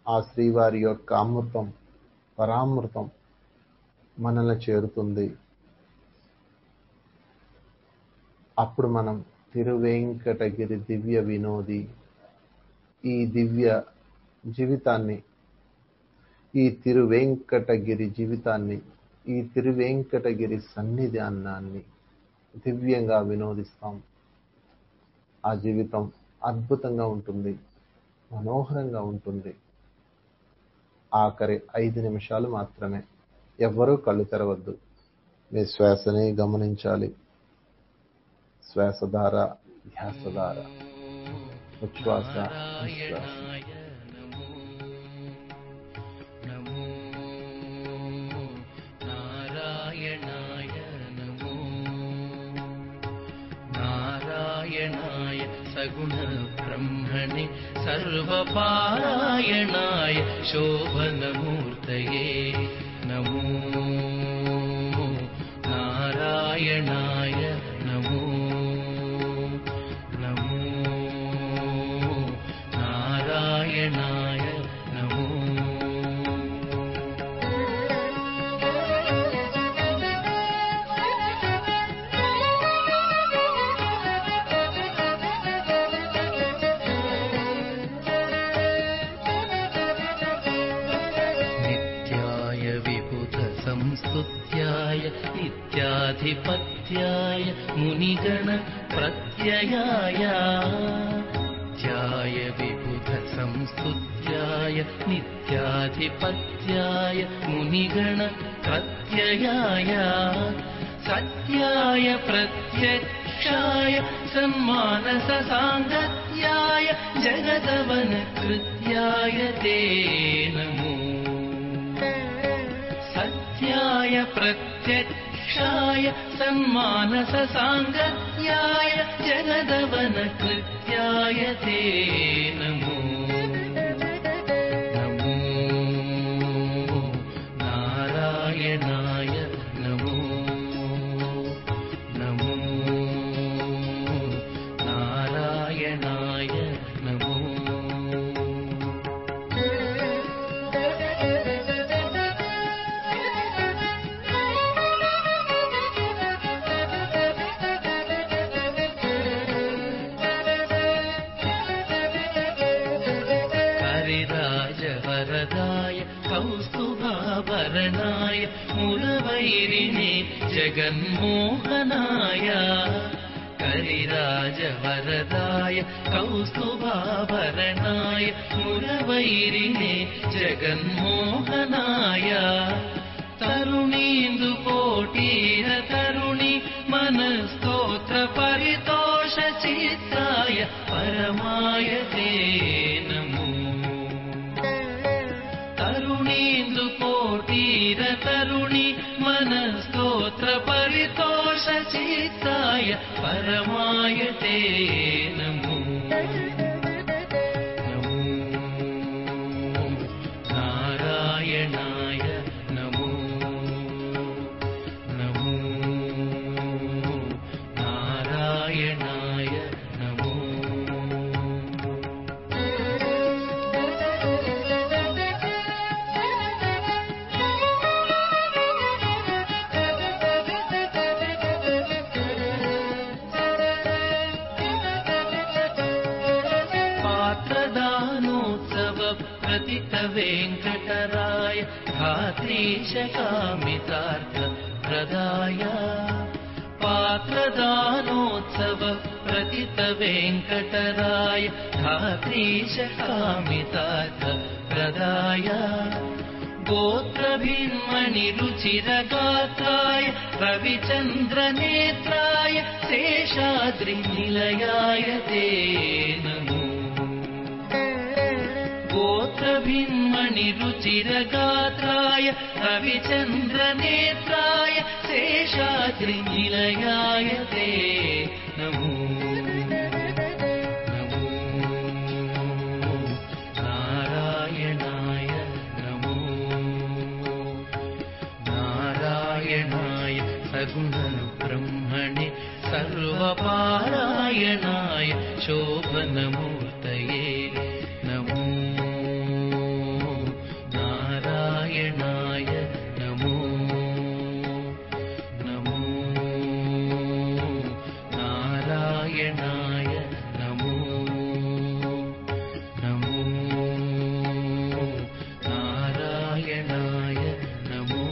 ఆ శ్రీవారి యొక్క అమృతం, పరామృతం మనల్ని చేరుతుంది. అప్పుడు మనం తిరువేంకటగిరి దివ్య వినోది ఈ దివ్య జీవితాన్ని, ఈ తిరువేంకటగిరి జీవితాన్ని, ఈ తిరువేంకటగిరి సన్నిధానాన్ని దివ్యంగా వినోదిస్తాం. ఆ జీవితం అద్భుతంగా ఉంటుంది, మనోహరంగా ఉంటుంది. ఆఖరి 5 నిమిషాలు మాత్రమే. ఎవ్వరూ కళ్ళు తెరవద్దు. మీ శ్వాసని గమనించాలి. శ్వాసధార, ధ్యాసధార, ఉచ్ఛ్వాస, నిశ్వాస. సగుణ బ్రహ్మణి సర్వపారాయణాయ శోభనమూర్తయే నమో నారాయణాయ నమో నమో నారాయణాయ నమో. సంస్తుత్యాయ నిత్యాధిపత్యాయ మునిగణ ప్రత్యయాయ ధ్యాయ విబుధ సంస్తుత్యాయ నిత్యాధిపత్యాయ మునిగణ ప్రత్యయాయ సత్యాయ ప్రత్యక్షాయ సన్మానస సాంగత్యాయ జగదవన కృత్యాయ తే నమో. సత్యాయ ప్రత్యక్షాయ సన్మానస సాంగత్యాయ జగదవన కృత్యాయ తే నమో. నమో నారాయణాయ నమో నమో నారాయణాయ నమో. మురవైరిణే జగన్మోహనాయ కరిరాజవరదాయ కౌస్తుభాభరణాయ మురవైరిణే జగన్మోహనాయ తరుణీందు కోటీర తరుణి మనస్తోత్ర పరితోష చిత్రాయ పరమాయ తే నమో తరుణీందు కోటీర తరుణి మనస్తోత్ర పరితోష చిత్రాయ పరమాయ తే నమో నమో నారాయణాయ నమో నమో నారాయణాయ నమో పాత్రదానోత్సవ ప్రతిత వెంకటరాయ ధాత్రీశ కామితార్థ ప్రదాయ పాత్రదానోత్సవ ప్రతిత వెంకటరాయ ధాత్రీశ కామితార్థ ప్రదాయ గోత్రభిన్మణి రుచిరగాత్రాయ రవిచంద్రనేత్రాయ శేషాద్రి నిలయాయ తే నమో గోత్రభిన్మణి రుచిరగాత్రాయ రవిచంద్రనేత్రాయ శేషాద్రి నిలయాయ తే నమో నమో నారాయణాయ నమో నారాయణాయ సగుణ బ్రహ్మణే సర్వపారాయణాయ శోభనమూర్తయే నమో నారాయణాయ నమో నమో నారాయణాయ నమో నమో నారాయణాయ నమో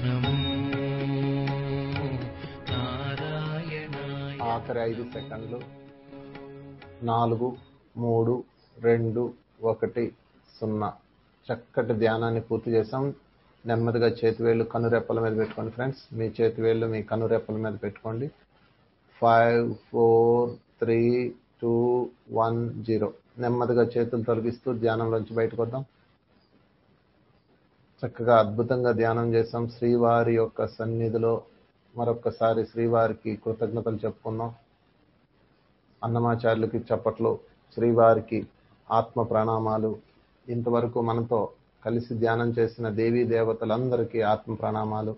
నమో నారాయణాయ ఆఖరి 5 సెకండ్లు 4 3 2 1 0 చక్కటి ధ్యానాన్ని పూర్తి చేసాం. నెమ్మదిగా చేతివేళ్లు కనురెప్పల మీద పెట్టుకోండి ఫ్రెండ్స్. మీ చేతివేళ్లు మీ కనురెప్పల మీద పెట్టుకోండి. 5 4 3 2 1 0 నెమ్మదిగా చేతులు తొలగిస్తూ ధ్యానంలోంచి బయటకు వద్దాం. చక్కగా అద్భుతంగా ధ్యానం చేసాం. శ్రీవారి యొక్క సన్నిధిలో మరొక్కసారి శ్రీవారికి కృతజ్ఞతలు చెప్పుకుందాం. అన్నమాచార్యులకి చప్పట్లు, శ్రీవారికి ఆత్మ ప్రణామాలు. ఇంతవరకు మనతో కలిసి ధ్యానం చేసిన దేవీ దేవతలందరికీ ఆత్మ ప్రణామాలు.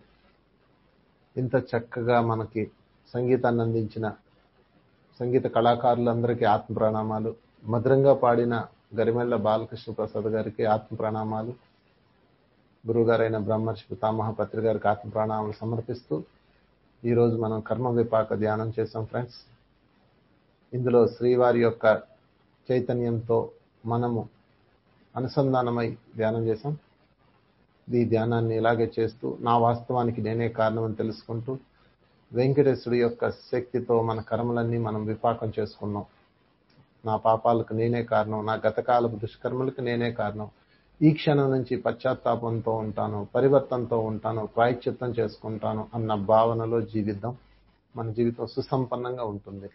ఇంత చక్కగా మనకి సంగీతాన్ని అందించిన సంగీత కళాకారులందరికీ ఆత్మ ప్రణామాలు. మధురంగా పాడిన గరిమెళ్ల బాలకృష్ణ ప్రసాద్ గారికి ఆత్మ ప్రణామాలు. గురుగారైన బ్రహ్మర్షి పితామహ పత్రి గారికి ఆత్మ ప్రణామాలు సమర్పిస్తూ ఈరోజు మనం కర్మ విపాక ధ్యానం చేసాం ఫ్రెండ్స్. ఇందులో శ్రీవారి యొక్క చైతన్యంతో మనము అనుసంధానమై ధ్యానం చేసాం. ఈ ధ్యానాన్ని ఇలాగే చేస్తూ నా వాస్తవానికి నేనే కారణం అని తెలుసుకుంటూ వెంకటేశ్వరుడి యొక్క శక్తితో మన కర్మలన్నీ మనం విపాకం చేసుకున్నాం. నా పాపాలకు నేనే కారణం, నా గతకాలపు దుష్కర్మలకు నేనే కారణం. ఈ క్షణం నుంచి పశ్చాత్తాపంతో ఉంటాను, పరివర్తనతో ఉంటాను, ప్రాయశ్చిత్తం చేసుకుంటాను అన్న భావనలో జీవిద్దాం. మన జీవితం సుసంపన్నంగా ఉంటుంది.